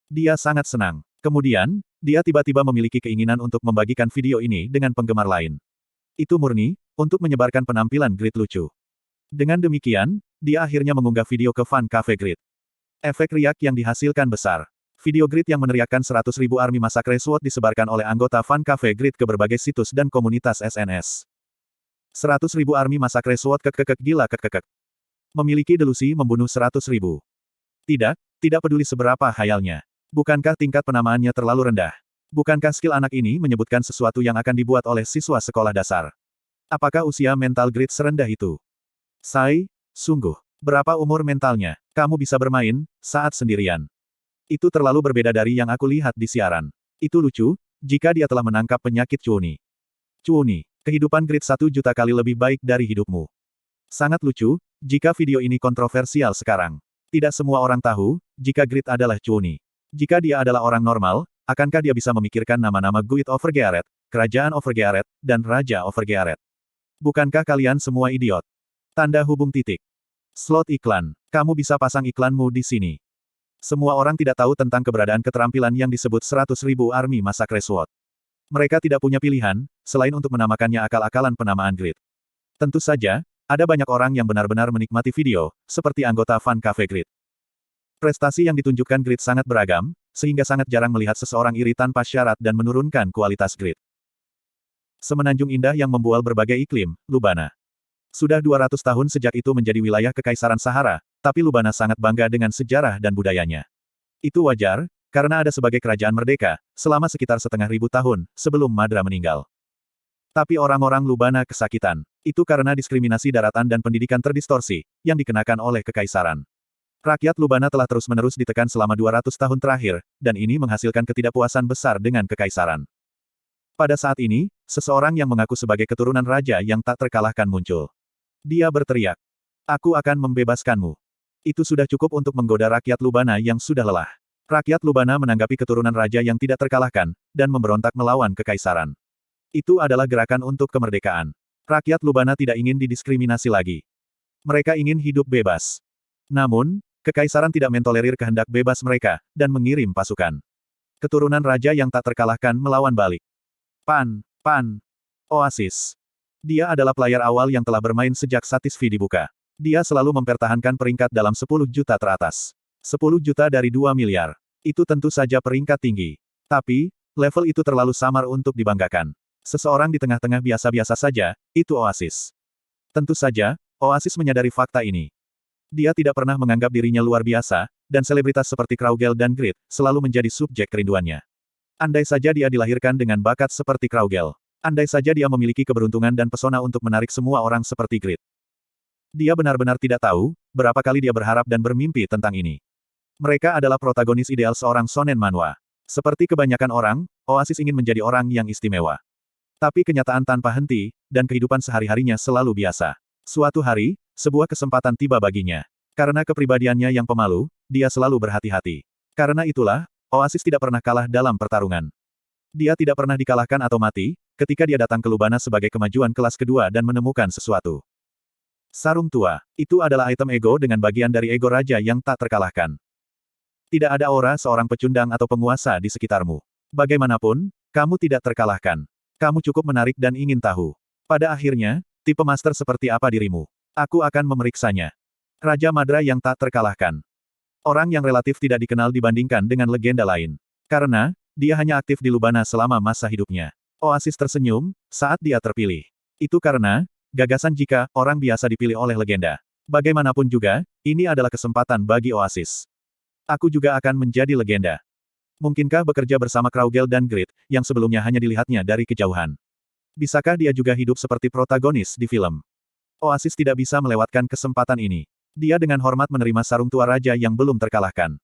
Dia sangat senang. Kemudian, dia tiba-tiba memiliki keinginan untuk membagikan video ini dengan penggemar lain. Itu murni, untuk menyebarkan penampilan Grid lucu. Dengan demikian, dia akhirnya mengunggah video ke fan cafe Grid. Efek riak yang dihasilkan besar. Video Grid yang meneriakkan 100.000 Army Massacre Sword disebarkan oleh anggota fan cafe Grid ke berbagai situs dan komunitas SNS. 100.000 Army Massacre Sword gila. Memiliki delusi membunuh 100.000. Tidak peduli seberapa hayalnya. Bukankah tingkat penamaannya terlalu rendah? Bukankah skill anak ini menyebutkan sesuatu yang akan dibuat oleh siswa sekolah dasar? Apakah usia mental Grid serendah itu? Sungguh. Berapa umur mentalnya? Kamu bisa bermain, saat sendirian. Itu terlalu berbeda dari yang aku lihat di siaran. Itu lucu, jika dia telah menangkap penyakit Chuuni. Chuuni, kehidupan Grid 1 juta kali lebih baik dari hidupmu. Sangat lucu, jika video ini kontroversial sekarang. Tidak semua orang tahu, jika Grid adalah Chuuni. Jika dia adalah orang normal, akankah dia bisa memikirkan nama-nama Guild Overgearet, Kerajaan Overgearet, dan Raja Overgearet? Bukankah kalian semua idiot? Tanda hubung titik. Slot iklan. Kamu bisa pasang iklanmu di sini. Semua orang tidak tahu tentang keberadaan keterampilan yang disebut 100.000 Army Massacre Sword. Mereka tidak punya pilihan, selain untuk menamakannya akal-akalan penamaan Grid. Tentu saja, ada banyak orang yang benar-benar menikmati video, seperti anggota fan cafe Grid. Prestasi yang ditunjukkan Grid sangat beragam, sehingga sangat jarang melihat seseorang iri tanpa syarat dan menurunkan kualitas Grid. Semenanjung indah yang membual berbagai iklim, Lubana. Sudah 200 tahun sejak itu menjadi wilayah Kekaisaran Sahara, tapi Lubana sangat bangga dengan sejarah dan budayanya. Itu wajar, karena ada sebagai kerajaan merdeka, selama sekitar 500.000 tahun, sebelum Madra meninggal. Tapi orang-orang Lubana kesakitan. Itu karena diskriminasi daratan dan pendidikan terdistorsi, yang dikenakan oleh Kekaisaran. Rakyat Lubana telah terus-menerus ditekan selama 200 tahun terakhir, dan ini menghasilkan ketidakpuasan besar dengan Kekaisaran. Pada saat ini, seseorang yang mengaku sebagai keturunan raja yang tak terkalahkan muncul. Dia berteriak, "Aku akan membebaskanmu." Itu sudah cukup untuk menggoda rakyat Lubana yang sudah lelah. Rakyat Lubana menanggapi keturunan raja yang tidak terkalahkan, dan memberontak melawan Kekaisaran. Itu adalah gerakan untuk kemerdekaan. Rakyat Lubana tidak ingin didiskriminasi lagi. Mereka ingin hidup bebas. Namun, Kekaisaran tidak mentolerir kehendak bebas mereka, dan mengirim pasukan. Keturunan raja yang tak terkalahkan melawan balik. Pan. Oasis. Dia adalah player awal yang telah bermain sejak Satisfy dibuka. Dia selalu mempertahankan peringkat dalam 10 juta teratas. 10 juta dari 2 miliar. Itu tentu saja peringkat tinggi. Tapi, level itu terlalu samar untuk dibanggakan. Seseorang di tengah-tengah biasa-biasa saja, itu Oasis. Tentu saja, Oasis menyadari fakta ini. Dia tidak pernah menganggap dirinya luar biasa, dan selebritas seperti Kraugel dan Grid selalu menjadi subjek kerinduannya. Andai saja dia dilahirkan dengan bakat seperti Kraugel. Andai saja dia memiliki keberuntungan dan pesona untuk menarik semua orang seperti Grid. Dia benar-benar tidak tahu, berapa kali dia berharap dan bermimpi tentang ini. Mereka adalah protagonis ideal seorang shonen manhwa. Seperti kebanyakan orang, Oasis ingin menjadi orang yang istimewa. Tapi kenyataan tanpa henti, dan kehidupan sehari-harinya selalu biasa. Suatu hari, sebuah kesempatan tiba baginya. Karena kepribadiannya yang pemalu, dia selalu berhati-hati. Karena itulah, Oasis tidak pernah kalah dalam pertarungan. Dia tidak pernah dikalahkan atau mati, ketika dia datang ke Lubana sebagai kemajuan kelas kedua dan menemukan sesuatu. Sarung tua. Itu adalah item ego dengan bagian dari ego raja yang tak terkalahkan. Tidak ada aura seorang pecundang atau penguasa di sekitarmu. Bagaimanapun, kamu tidak terkalahkan. Kamu cukup menarik dan ingin tahu. Pada akhirnya, tipe master seperti apa dirimu? Aku akan memeriksanya. Raja Madra yang tak terkalahkan. Orang yang relatif tidak dikenal dibandingkan dengan legenda lain. Karena, dia hanya aktif di Lubana selama masa hidupnya. Oasis tersenyum, saat dia terpilih. Itu karena, gagasan jika orang biasa dipilih oleh legenda. Bagaimanapun juga, ini adalah kesempatan bagi Oasis. Aku juga akan menjadi legenda. Mungkinkah bekerja bersama Kraugel dan Grid, yang sebelumnya hanya dilihatnya dari kejauhan? Bisakah dia juga hidup seperti protagonis di film? Oasis tidak bisa melewatkan kesempatan ini. Dia dengan hormat menerima sarung tua raja yang belum terkalahkan.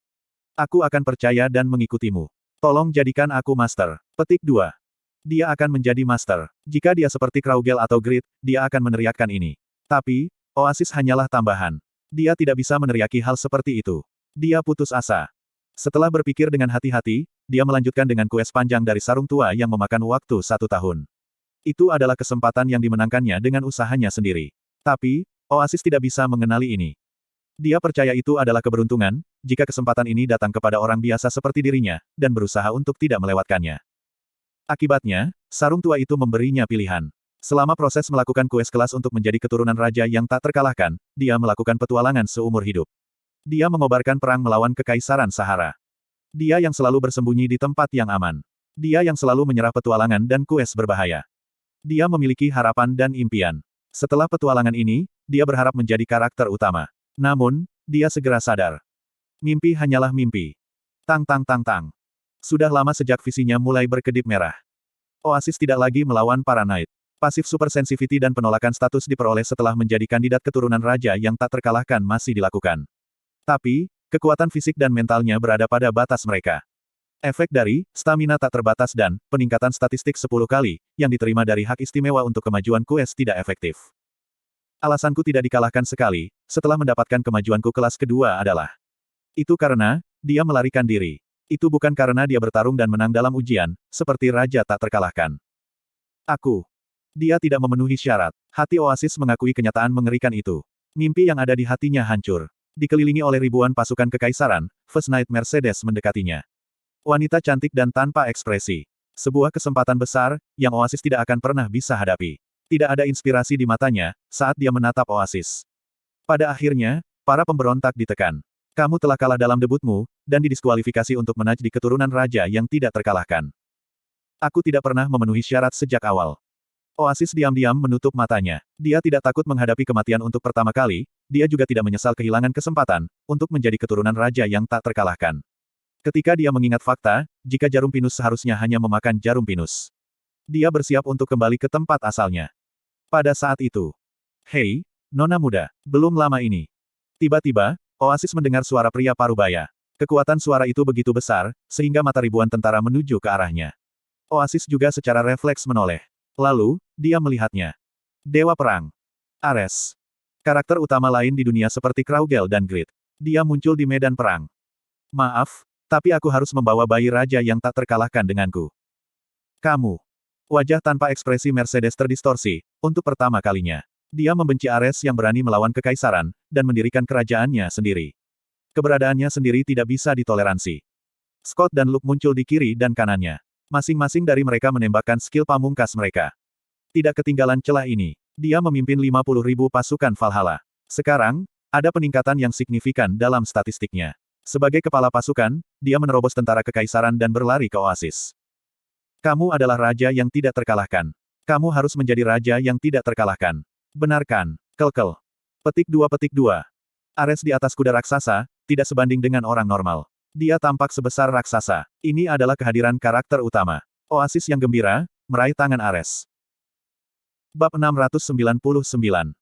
Aku akan percaya dan mengikutimu. Tolong jadikan aku master. Petik 2. Dia akan menjadi master. Jika dia seperti Kraugel atau Grid, dia akan meneriakkan ini. Tapi, Oasis hanyalah tambahan. Dia tidak bisa meneriaki hal seperti itu. Dia putus asa. Setelah berpikir dengan hati-hati, dia melanjutkan dengan kues panjang dari sarung tua yang memakan waktu 1 tahun. Itu adalah kesempatan yang dimenangkannya dengan usahanya sendiri. Tapi, Oasis tidak bisa mengenali ini. Dia percaya itu adalah keberuntungan, jika kesempatan ini datang kepada orang biasa seperti dirinya, dan berusaha untuk tidak melewatkannya. Akibatnya, sarung tua itu memberinya pilihan. Selama proses melakukan kues kelas untuk menjadi keturunan raja yang tak terkalahkan, dia melakukan petualangan seumur hidup. Dia mengobarkan perang melawan Kekaisaran Sahara. Dia yang selalu bersembunyi di tempat yang aman. Dia yang selalu menyerah petualangan dan kues berbahaya. Dia memiliki harapan dan impian. Setelah petualangan ini, dia berharap menjadi karakter utama. Namun, dia segera sadar. Mimpi hanyalah mimpi. Tang. Sudah lama sejak visinya mulai berkedip merah. Oasis tidak lagi melawan para knight. Pasif super sensitivity dan penolakan status diperoleh setelah menjadi kandidat keturunan raja yang tak terkalahkan masih dilakukan. Tapi, kekuatan fisik dan mentalnya berada pada batas mereka. Efek dari stamina tak terbatas dan peningkatan statistik 10 kali yang diterima dari hak istimewa untuk kemajuan quest tidak efektif. Alasanku tidak dikalahkan sekali, setelah mendapatkan kemajuanku kelas kedua adalah itu karena dia melarikan diri. Itu bukan karena dia bertarung dan menang dalam ujian, seperti raja tak terkalahkan. Dia tidak memenuhi syarat. Hati Oasis mengakui kenyataan mengerikan itu. Mimpi yang ada di hatinya hancur. Dikelilingi oleh ribuan pasukan kekaisaran, First Knight Mercedes mendekatinya. Wanita cantik dan tanpa ekspresi. Sebuah kesempatan besar, yang Oasis tidak akan pernah bisa hadapi. Tidak ada inspirasi di matanya, saat dia menatap Oasis. Pada akhirnya, para pemberontak ditekan. Kamu telah kalah dalam debutmu, dan didiskualifikasi untuk menjadi keturunan raja yang tidak terkalahkan. Aku tidak pernah memenuhi syarat sejak awal. Oasis diam-diam menutup matanya. Dia tidak takut menghadapi kematian untuk pertama kali, dia juga tidak menyesal kehilangan kesempatan, untuk menjadi keturunan raja yang tak terkalahkan. Ketika dia mengingat fakta, jika jarum pinus seharusnya hanya memakan jarum pinus. Dia bersiap untuk kembali ke tempat asalnya. Pada saat itu, hei, nona muda, belum lama ini. Tiba-tiba, Oasis mendengar suara pria parubaya. Kekuatan suara itu begitu besar, sehingga mata ribuan tentara menuju ke arahnya. Oasis juga secara refleks menoleh. Lalu, dia melihatnya. Dewa Perang. Ares. Karakter utama lain di dunia seperti Kraugel dan Grid. Dia muncul di medan perang. Maaf, tapi aku harus membawa bayi raja yang tak terkalahkan denganku. Kamu. Wajah tanpa ekspresi Mercedes terdistorsi, untuk pertama kalinya. Dia membenci Ares yang berani melawan kekaisaran, dan mendirikan kerajaannya sendiri. Keberadaannya sendiri tidak bisa ditoleransi. Scott dan Luke muncul di kiri dan kanannya. Masing-masing dari mereka menembakkan skill pamungkas mereka. Tidak ketinggalan celah ini. Dia memimpin 50.000 pasukan Valhalla. Sekarang, ada peningkatan yang signifikan dalam statistiknya. Sebagai kepala pasukan, dia menerobos tentara kekaisaran dan berlari ke oasis. Kamu adalah raja yang tidak terkalahkan. Kamu harus menjadi raja yang tidak terkalahkan. Benarkan, Kelkel. Petik 2. Ares di atas kuda raksasa, tidak sebanding dengan orang normal. Dia tampak sebesar raksasa. Ini adalah kehadiran karakter utama. Oasis yang gembira, meraih tangan Ares. Bab 699.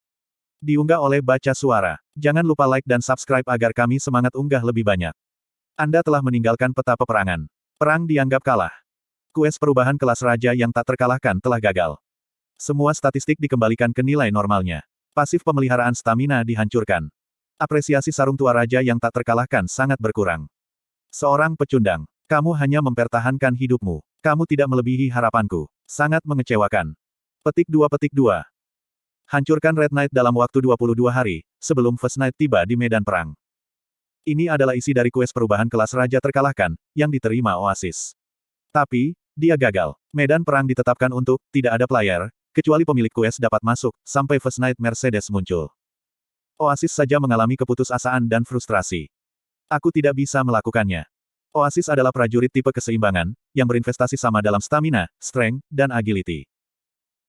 Diunggah oleh Baca Suara. Jangan lupa like dan subscribe agar kami semangat unggah lebih banyak. Anda telah meninggalkan peta peperangan. Perang dianggap kalah. Kues perubahan kelas raja yang tak terkalahkan telah gagal. Semua statistik dikembalikan ke nilai normalnya. Pasif pemeliharaan stamina dihancurkan. Apresiasi sarung tua raja yang tak terkalahkan sangat berkurang. Seorang pecundang. Kamu hanya mempertahankan hidupmu. Kamu tidak melebihi harapanku. Sangat mengecewakan. Petik 2. Hancurkan Red Knight dalam waktu 22 hari, sebelum First Knight tiba di medan perang. Ini adalah isi dari kues perubahan kelas raja terkalahkan, yang diterima Oasis. Tapi, dia gagal. Medan perang ditetapkan untuk, tidak ada player, kecuali pemilik kues dapat masuk, sampai First Knight Mercedes muncul. Oasis saja mengalami keputusasaan dan frustrasi. Aku tidak bisa melakukannya. Oasis adalah prajurit tipe keseimbangan, yang berinvestasi sama dalam stamina, strength, dan agility.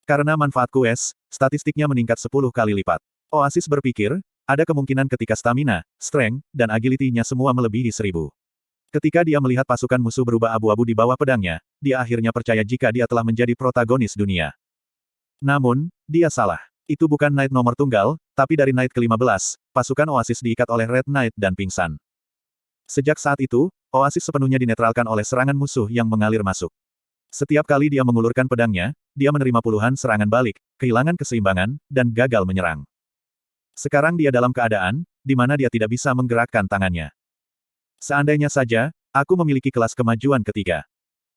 Karena manfaat kues, statistiknya meningkat 10 kali lipat. Oasis berpikir, ada kemungkinan ketika stamina, strength, dan agility-nya semua melebihi 1000. Ketika dia melihat pasukan musuh berubah abu-abu di bawah pedangnya, dia akhirnya percaya jika dia telah menjadi protagonis dunia. Namun, dia salah. Itu bukan Knight nomor tunggal, tapi dari Knight ke-15, pasukan Oasis diikat oleh Red Knight dan pingsan. Sejak saat itu, Oasis sepenuhnya dinetralkan oleh serangan musuh yang mengalir masuk. Setiap kali dia mengulurkan pedangnya, dia menerima puluhan serangan balik, kehilangan keseimbangan, dan gagal menyerang. Sekarang dia dalam keadaan, di mana dia tidak bisa menggerakkan tangannya. Seandainya saja, aku memiliki kelas kemajuan ketiga.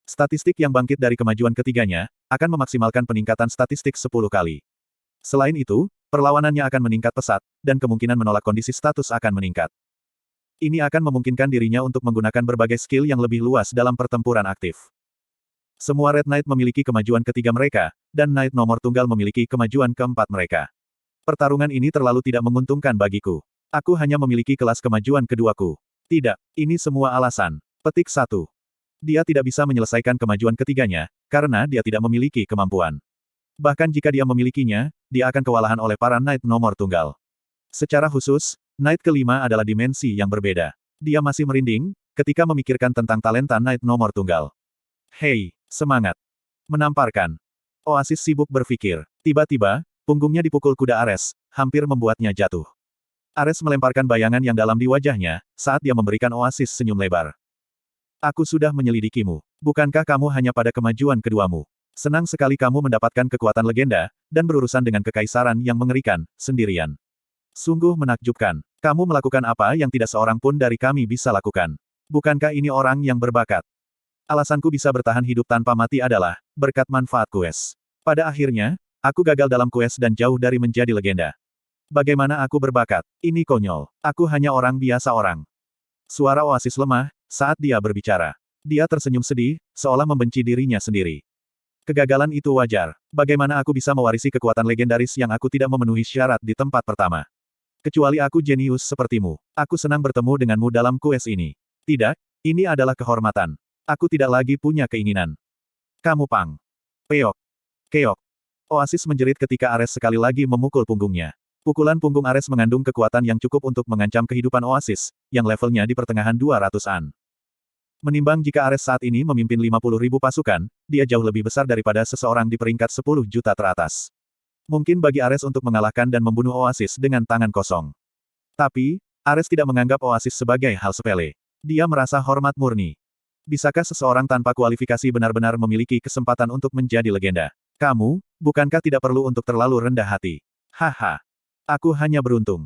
Statistik yang bangkit dari kemajuan ketiganya, akan memaksimalkan peningkatan statistik 10 kali. Selain itu, perlawanannya akan meningkat pesat, dan kemungkinan menolak kondisi status akan meningkat. Ini akan memungkinkan dirinya untuk menggunakan berbagai skill yang lebih luas dalam pertempuran aktif. Semua Red Knight memiliki kemajuan ketiga mereka, dan Knight nomor tunggal memiliki kemajuan keempat mereka. Pertarungan ini terlalu tidak menguntungkan bagiku. Aku hanya memiliki kelas kemajuan keduaku. Tidak, ini semua alasan. Petik 1. Dia tidak bisa menyelesaikan kemajuan ketiganya, karena dia tidak memiliki kemampuan. Bahkan jika dia memilikinya, dia akan kewalahan oleh para Knight nomor tunggal. Secara khusus, Knight kelima adalah dimensi yang berbeda. Dia masih merinding, ketika memikirkan tentang talenta Knight nomor tunggal. Hei, semangat! Menamparkan. Oasis sibuk berpikir. Tiba-tiba, punggungnya dipukul kuda Ares, hampir membuatnya jatuh. Ares melemparkan bayangan yang dalam di wajahnya, saat dia memberikan Oasis senyum lebar. Aku sudah menyelidikimu. Bukankah kamu hanya pada kemajuan keduamu? Senang sekali kamu mendapatkan kekuatan legenda, dan berurusan dengan kekaisaran yang mengerikan, sendirian. Sungguh menakjubkan. Kamu melakukan apa yang tidak seorang pun dari kami bisa lakukan. Bukankah ini orang yang berbakat? Alasanku bisa bertahan hidup tanpa mati adalah, berkat manfaat kues. Pada akhirnya, aku gagal dalam kues dan jauh dari menjadi legenda. Bagaimana aku berbakat? Ini konyol. Aku hanya orang biasa orang. Suara Oasis lemah, saat dia berbicara. Dia tersenyum sedih, seolah membenci dirinya sendiri. Kegagalan itu wajar. Bagaimana aku bisa mewarisi kekuatan legendaris yang aku tidak memenuhi syarat di tempat pertama? Kecuali aku jenius sepertimu. Aku senang bertemu denganmu dalam kues ini. Tidak, ini adalah kehormatan. Aku tidak lagi punya keinginan. Kamu pang. Peok. Keok. Oasis menjerit ketika Ares sekali lagi memukul punggungnya. Pukulan punggung Ares mengandung kekuatan yang cukup untuk mengancam kehidupan Oasis, yang levelnya di pertengahan 200-an. Menimbang jika Ares saat ini memimpin 50.000 pasukan, dia jauh lebih besar daripada seseorang di peringkat 10 juta teratas. Mungkin bagi Ares untuk mengalahkan dan membunuh Oasis dengan tangan kosong. Tapi, Ares tidak menganggap Oasis sebagai hal sepele. Dia merasa hormat murni. Bisakah seseorang tanpa kualifikasi benar-benar memiliki kesempatan untuk menjadi legenda? Kamu, bukankah tidak perlu untuk terlalu rendah hati? Haha. Aku hanya beruntung.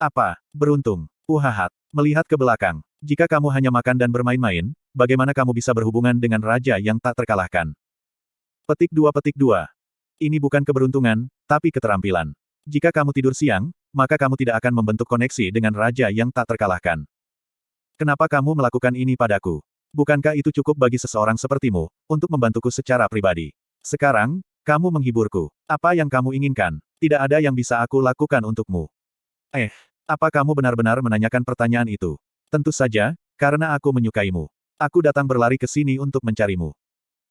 Apa, beruntung? Uhahat. Melihat ke belakang. Jika kamu hanya makan dan bermain-main, bagaimana kamu bisa berhubungan dengan raja yang tak terkalahkan? Petik 2. Ini bukan keberuntungan, tapi keterampilan. Jika kamu tidur siang, maka kamu tidak akan membentuk koneksi dengan raja yang tak terkalahkan. Kenapa kamu melakukan ini padaku? Bukankah itu cukup bagi seseorang sepertimu, untuk membantuku secara pribadi? Sekarang, kamu menghiburku. Apa yang kamu inginkan? Tidak ada yang bisa aku lakukan untukmu. Apa kamu benar-benar menanyakan pertanyaan itu? Tentu saja, karena aku menyukaimu. Aku datang berlari ke sini untuk mencarimu.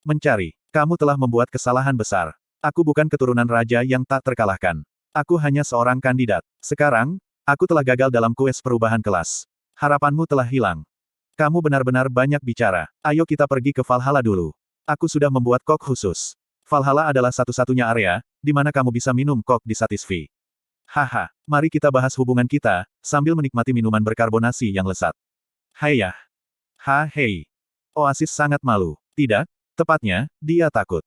Mencari. Kamu telah membuat kesalahan besar. Aku bukan keturunan raja yang tak terkalahkan. Aku hanya seorang kandidat. Sekarang, aku telah gagal dalam kues perubahan kelas. Harapanmu telah hilang. Kamu benar-benar banyak bicara. Ayo kita pergi ke Valhalla dulu. Aku sudah membuat kok khusus. Valhalla adalah satu-satunya area, di mana kamu bisa minum kok di Satisfy. Haha, mari kita bahas hubungan kita, sambil menikmati minuman berkarbonasi yang lezat. Hayah. Hei. Oasis sangat malu. Tidak, tepatnya, dia takut.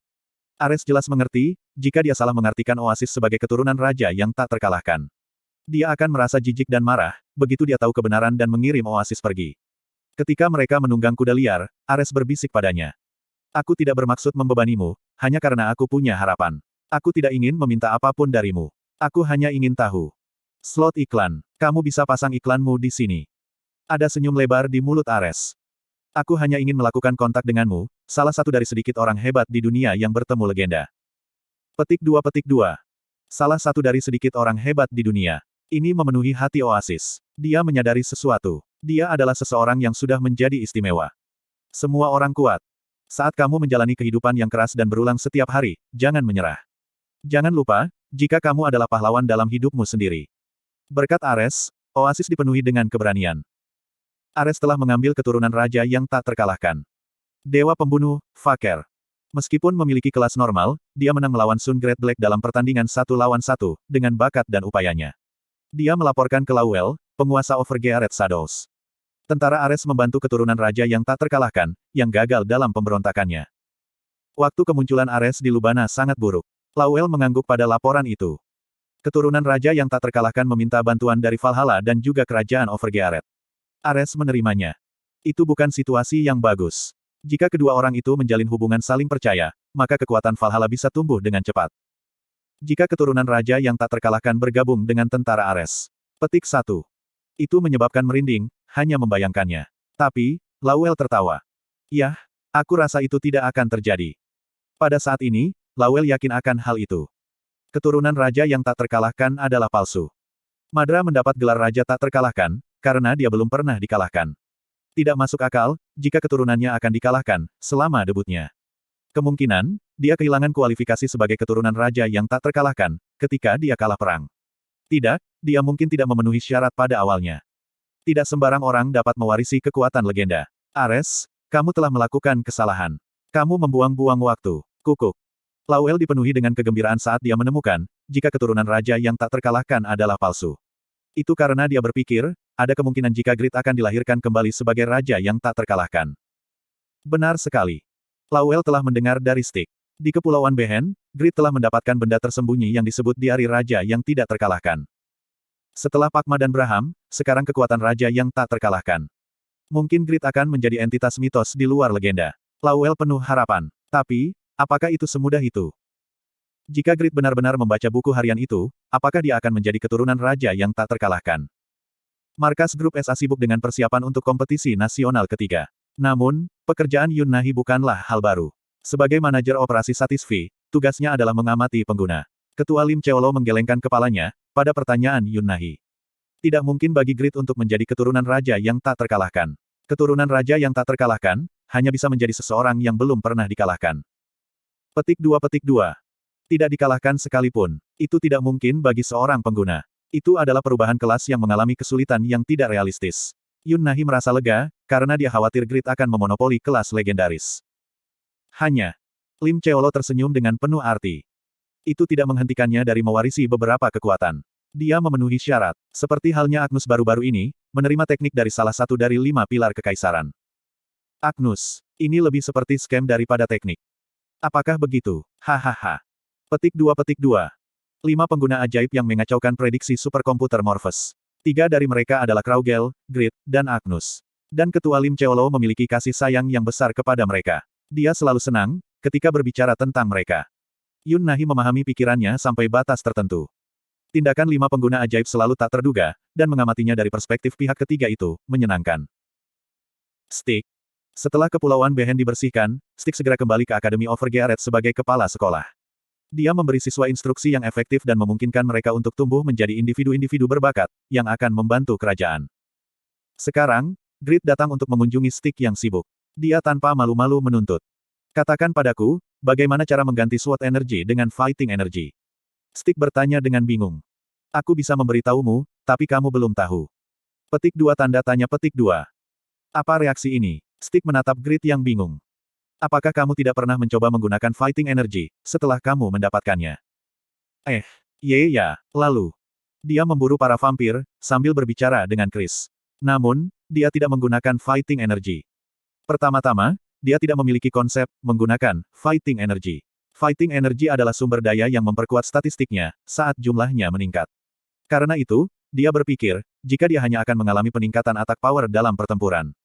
Ares jelas mengerti, jika dia salah mengartikan Oasis sebagai keturunan raja yang tak terkalahkan. Dia akan merasa jijik dan marah, begitu dia tahu kebenaran dan mengirim Oasis pergi. Ketika mereka menunggang kuda liar, Ares berbisik padanya. Aku tidak bermaksud membebanimu, hanya karena aku punya harapan. Aku tidak ingin meminta apapun darimu. Aku hanya ingin tahu. Slot iklan. Kamu bisa pasang iklanmu di sini. Ada senyum lebar di mulut Ares. Aku hanya ingin melakukan kontak denganmu, salah satu dari sedikit orang hebat di dunia yang bertemu legenda. Petik 2. Salah satu dari sedikit orang hebat di dunia. Ini memenuhi hati Oasis. Dia menyadari sesuatu. Dia adalah seseorang yang sudah menjadi istimewa. Semua orang kuat. Saat kamu menjalani kehidupan yang keras dan berulang setiap hari, jangan menyerah. Jangan lupa, jika kamu adalah pahlawan dalam hidupmu sendiri. Berkat Ares, Oasis dipenuhi dengan keberanian. Ares telah mengambil keturunan raja yang tak terkalahkan. Dewa pembunuh, Faker. Meskipun memiliki kelas normal, dia menang melawan Sun Great Black dalam pertandingan 1 lawan 1, dengan bakat dan upayanya. Dia melaporkan ke Lawel, penguasa Overgeared Shadows. Tentara Ares membantu keturunan raja yang tak terkalahkan, yang gagal dalam pemberontakannya. Waktu kemunculan Ares di Lubana sangat buruk. Lawel mengangguk pada laporan itu. Keturunan raja yang tak terkalahkan meminta bantuan dari Valhalla dan juga kerajaan Overgeared. Ares menerimanya. Itu bukan situasi yang bagus. Jika kedua orang itu menjalin hubungan saling percaya, maka kekuatan Valhalla bisa tumbuh dengan cepat. Jika keturunan raja yang tak terkalahkan bergabung dengan tentara Ares. Petik 1. Itu menyebabkan merinding, hanya membayangkannya. Tapi, Lawel tertawa. Yah, aku rasa itu tidak akan terjadi. Pada saat ini, Lawel yakin akan hal itu. Keturunan raja yang tak terkalahkan adalah palsu. Madra mendapat gelar raja tak terkalahkan, karena dia belum pernah dikalahkan. Tidak masuk akal, jika keturunannya akan dikalahkan, selama debutnya. Kemungkinan, dia kehilangan kualifikasi sebagai keturunan raja yang tak terkalahkan, ketika dia kalah perang. Tidak, dia mungkin tidak memenuhi syarat pada awalnya. Tidak sembarang orang dapat mewarisi kekuatan legenda. Ares, kamu telah melakukan kesalahan. Kamu membuang-buang waktu. Kukuk. Lawel dipenuhi dengan kegembiraan saat dia menemukan, jika keturunan raja yang tak terkalahkan adalah palsu. Itu karena dia berpikir, ada kemungkinan jika Grid akan dilahirkan kembali sebagai raja yang tak terkalahkan. Benar sekali. Lawel telah mendengar dari Styx. Di Kepulauan Behen, Grid telah mendapatkan benda tersembunyi yang disebut Diari Raja yang tidak terkalahkan. Setelah Pakma dan Braham, sekarang kekuatan raja yang tak terkalahkan. Mungkin Grid akan menjadi entitas mitos di luar legenda. Lawel penuh harapan. Tapi, apakah itu semudah itu? Jika Grid benar-benar membaca buku harian itu, apakah dia akan menjadi keturunan raja yang tak terkalahkan? Markas Grup SA sibuk dengan persiapan untuk kompetisi nasional ketiga. Namun, pekerjaan Yun Nahi bukanlah hal baru. Sebagai manajer operasi Satisfy, tugasnya adalah mengamati pengguna. Ketua Lim Cheolo menggelengkan kepalanya, pada pertanyaan Yun Nahi. Tidak mungkin bagi Grid untuk menjadi keturunan raja yang tak terkalahkan. Keturunan raja yang tak terkalahkan, hanya bisa menjadi seseorang yang belum pernah dikalahkan. Petik 2. Tidak dikalahkan sekalipun. Itu tidak mungkin bagi seorang pengguna. Itu adalah perubahan kelas yang mengalami kesulitan yang tidak realistis. Yun Nahi merasa lega, karena dia khawatir Grid akan memonopoli kelas legendaris. Hanya. Lim Cheolo tersenyum dengan penuh arti. Itu tidak menghentikannya dari mewarisi beberapa kekuatan. Dia memenuhi syarat. Seperti halnya Agnus baru-baru ini, menerima teknik dari salah satu dari 5 pilar kekaisaran. Agnus. Ini lebih seperti scam daripada teknik. Apakah begitu? Hahaha. Petik 2. 5 pengguna ajaib yang mengacaukan prediksi superkomputer Morpheus. 3 dari mereka adalah Kraugel, Grid, dan Agnus. Dan Ketua Lim Cheolo memiliki kasih sayang yang besar kepada mereka. Dia selalu senang, ketika berbicara tentang mereka. Yun Nahi memahami pikirannya sampai batas tertentu. Tindakan 5 pengguna ajaib selalu tak terduga, dan mengamatinya dari perspektif pihak ketiga itu, menyenangkan. Styx. Setelah Kepulauan Behen dibersihkan, Stick segera kembali ke Akademi Overgearet sebagai kepala sekolah. Dia memberi siswa instruksi yang efektif dan memungkinkan mereka untuk tumbuh menjadi individu-individu berbakat, yang akan membantu kerajaan. Sekarang, Grid datang untuk mengunjungi Stick yang sibuk. Dia tanpa malu-malu menuntut. Katakan padaku, bagaimana cara mengganti SWOT Energy dengan Fighting Energy? Stick bertanya dengan bingung. Aku bisa memberitahumu, tapi kamu belum tahu. Petik 2 tanda tanya petik 2. Apa reaksi ini? Stick menatap Grid yang bingung. Apakah kamu tidak pernah mencoba menggunakan Fighting Energy, setelah kamu mendapatkannya? Ya, lalu. Dia memburu para vampir, sambil berbicara dengan Chris. Namun, dia tidak menggunakan Fighting Energy. Pertama-tama, dia tidak memiliki konsep menggunakan Fighting Energy. Fighting Energy adalah sumber daya yang memperkuat statistiknya saat jumlahnya meningkat. Karena itu, dia berpikir, jika dia hanya akan mengalami peningkatan attack power dalam pertempuran.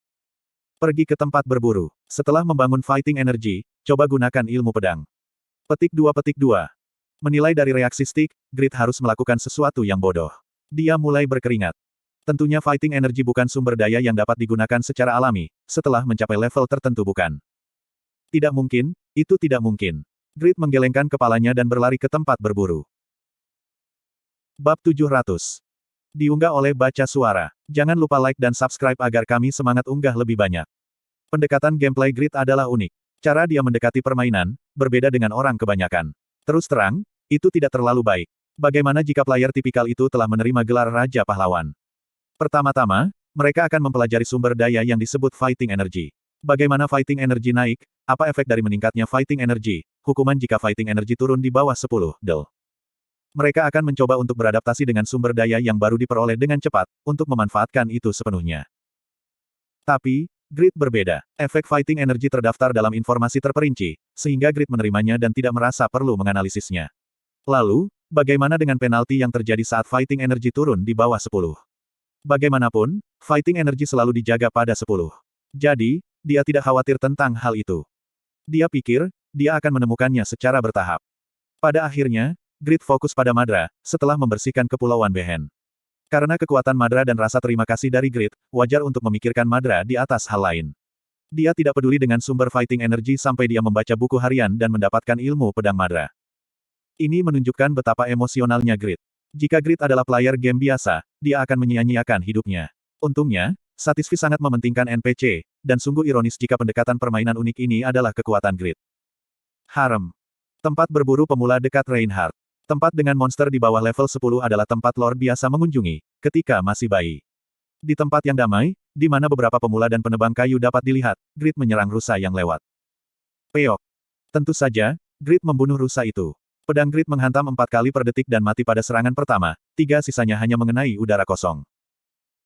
Pergi ke tempat berburu. Setelah membangun Fighting Energy, coba gunakan ilmu pedang. Petik 2. Menilai dari reaksi Stick, Grid harus melakukan sesuatu yang bodoh. Dia mulai berkeringat. Tentunya Fighting Energy bukan sumber daya yang dapat digunakan secara alami, setelah mencapai level tertentu bukan. Tidak mungkin, itu tidak mungkin. Grid menggelengkan kepalanya dan berlari ke tempat berburu. Bab 700. Diunggah oleh Baca Suara. Jangan lupa like dan subscribe agar kami semangat unggah lebih banyak. Pendekatan gameplay Grid adalah unik. Cara dia mendekati permainan, berbeda dengan orang kebanyakan. Terus terang, itu tidak terlalu baik. Bagaimana jika player tipikal itu telah menerima gelar Raja Pahlawan? Pertama-tama, mereka akan mempelajari sumber daya yang disebut Fighting Energy. Bagaimana Fighting Energy naik, apa efek dari meningkatnya Fighting Energy, hukuman jika Fighting Energy turun di bawah 10 del. Mereka akan mencoba untuk beradaptasi dengan sumber daya yang baru diperoleh dengan cepat, untuk memanfaatkan itu sepenuhnya. Tapi, Grid berbeda. Efek Fighting Energy terdaftar dalam informasi terperinci, sehingga Grid menerimanya dan tidak merasa perlu menganalisisnya. Lalu, bagaimana dengan penalti yang terjadi saat Fighting Energy turun di bawah 10? Bagaimanapun, Fighting Energy selalu dijaga pada 10. Jadi, dia tidak khawatir tentang hal itu. Dia pikir, dia akan menemukannya secara bertahap. Pada akhirnya, Grid fokus pada Madra, setelah membersihkan Kepulauan Behen. Karena kekuatan Madra dan rasa terima kasih dari Grid, wajar untuk memikirkan Madra di atas hal lain. Dia tidak peduli dengan sumber Fighting Energy sampai dia membaca buku harian dan mendapatkan ilmu pedang Madra. Ini menunjukkan betapa emosionalnya Grid. Jika Grid adalah player game biasa, dia akan menyia-nyiakan hidupnya. Untungnya, Satisfi sangat mementingkan NPC, dan sungguh ironis jika pendekatan permainan unik ini adalah kekuatan Grid. Harem. Tempat berburu pemula dekat Reinhardt. Tempat dengan monster di bawah level 10 adalah tempat Lord biasa mengunjungi, ketika masih bayi. Di tempat yang damai, di mana beberapa pemula dan penebang kayu dapat dilihat, Grid menyerang rusa yang lewat. Peok. Tentu saja, Grid membunuh rusa itu. Pedang Grid menghantam 4 kali per detik dan mati pada serangan pertama, 3 sisanya hanya mengenai udara kosong.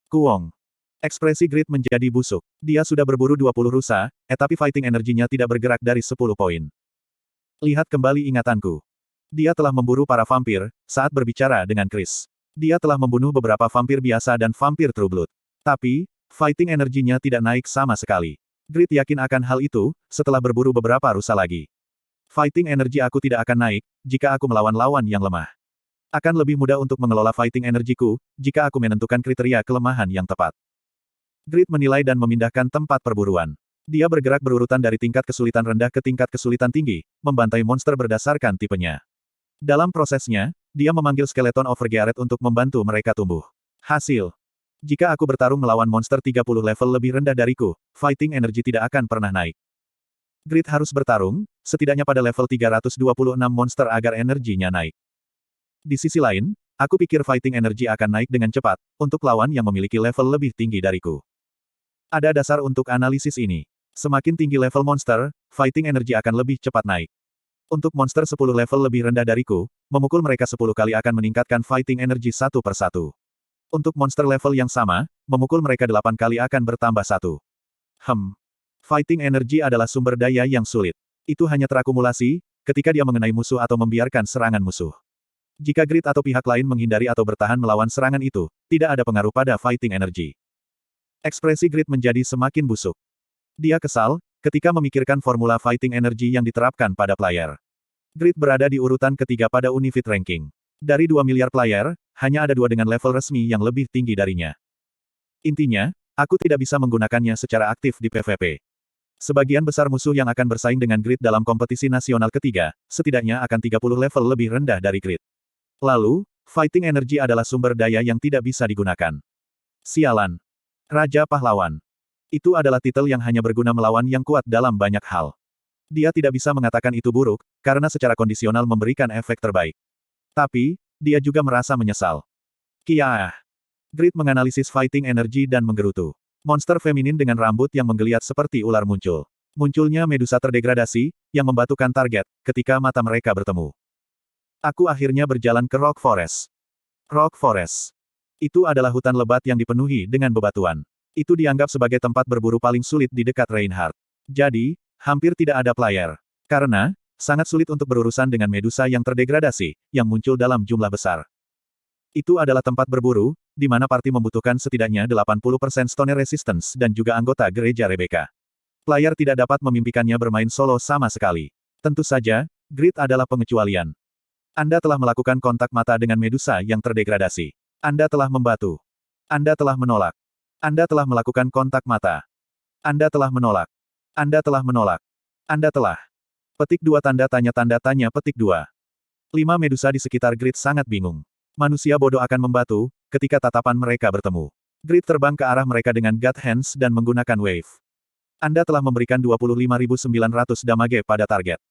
Kuong. Ekspresi Grid menjadi busuk. Dia sudah berburu 20 rusa, tapi Fighting Energinya tidak bergerak dari 10 poin. Lihat kembali ingatanku. Dia telah memburu para vampir, saat berbicara dengan Chris. Dia telah membunuh beberapa vampir biasa dan vampir True Blood. Tapi, Fighting Energinya tidak naik sama sekali. Grid yakin akan hal itu, setelah berburu beberapa rusa lagi. Fighting Energy aku tidak akan naik, jika aku melawan lawan yang lemah. Akan lebih mudah untuk mengelola Fighting Energy-ku, jika aku menentukan kriteria kelemahan yang tepat. Grid menilai dan memindahkan tempat perburuan. Dia bergerak berurutan dari tingkat kesulitan rendah ke tingkat kesulitan tinggi, membantai monster berdasarkan tipenya. Dalam prosesnya, dia memanggil skeleton Overgearet untuk membantu mereka tumbuh. Hasil. Jika aku bertarung melawan monster 30 level lebih rendah dariku, Fighting Energy tidak akan pernah naik. Grid harus bertarung, setidaknya pada level 326 monster agar energinya naik. Di sisi lain, aku pikir Fighting Energy akan naik dengan cepat, untuk lawan yang memiliki level lebih tinggi dariku. Ada dasar untuk analisis ini. Semakin tinggi level monster, Fighting Energy akan lebih cepat naik. Untuk monster 10 level lebih rendah dariku, memukul mereka 10 kali akan meningkatkan Fighting Energy satu per satu. Untuk monster level yang sama, memukul mereka 8 kali akan bertambah 1. Fighting Energy adalah sumber daya yang sulit. Itu hanya terakumulasi, ketika dia mengenai musuh atau membiarkan serangan musuh. Jika Grid atau pihak lain menghindari atau bertahan melawan serangan itu, tidak ada pengaruh pada Fighting Energy. Ekspresi Grid menjadi semakin busuk. Dia kesal, ketika memikirkan formula Fighting Energy yang diterapkan pada player. Grid berada di urutan ketiga pada Unifit Ranking. Dari 2 miliar player, hanya ada 2 dengan level resmi yang lebih tinggi darinya. Intinya, aku tidak bisa menggunakannya secara aktif di PvP. Sebagian besar musuh yang akan bersaing dengan Grid dalam kompetisi nasional ketiga, setidaknya akan 30 level lebih rendah dari Grid. Lalu, fighting energy adalah sumber daya yang tidak bisa digunakan. Sialan. Raja Pahlawan. Itu adalah titel yang hanya berguna melawan yang kuat dalam banyak hal. Dia tidak bisa mengatakan itu buruk, karena secara kondisional memberikan efek terbaik. Tapi, dia juga merasa menyesal. Kiaah. Grid menganalisis fighting energy dan menggerutu. Monster feminin dengan rambut yang menggeliat seperti ular muncul. Munculnya Medusa terdegradasi, yang membatukan target, ketika mata mereka bertemu. Aku akhirnya berjalan ke Rock Forest. Rock Forest. Itu adalah hutan lebat yang dipenuhi dengan bebatuan. Itu dianggap sebagai tempat berburu paling sulit di dekat Reinhardt. Jadi, hampir tidak ada player. Karena, sangat sulit untuk berurusan dengan Medusa yang terdegradasi, yang muncul dalam jumlah besar. Itu adalah tempat berburu, di mana party membutuhkan setidaknya 80% Stone Resistance dan juga anggota gereja Rebecca. Player tidak dapat memimpikannya bermain solo sama sekali. Tentu saja, Grid adalah pengecualian. Anda telah melakukan kontak mata dengan Medusa yang terdegradasi. Anda telah membatu. Anda telah menolak. Anda telah melakukan kontak mata. Anda telah menolak. Anda telah menolak. Anda telah. Petik 2 tanda tanya petik 2. 5 Medusa di sekitar Grid sangat bingung. Manusia bodoh akan membatu, ketika tatapan mereka bertemu. Grid terbang ke arah mereka dengan God Hands dan menggunakan wave. Anda telah memberikan 25.900 damage pada target.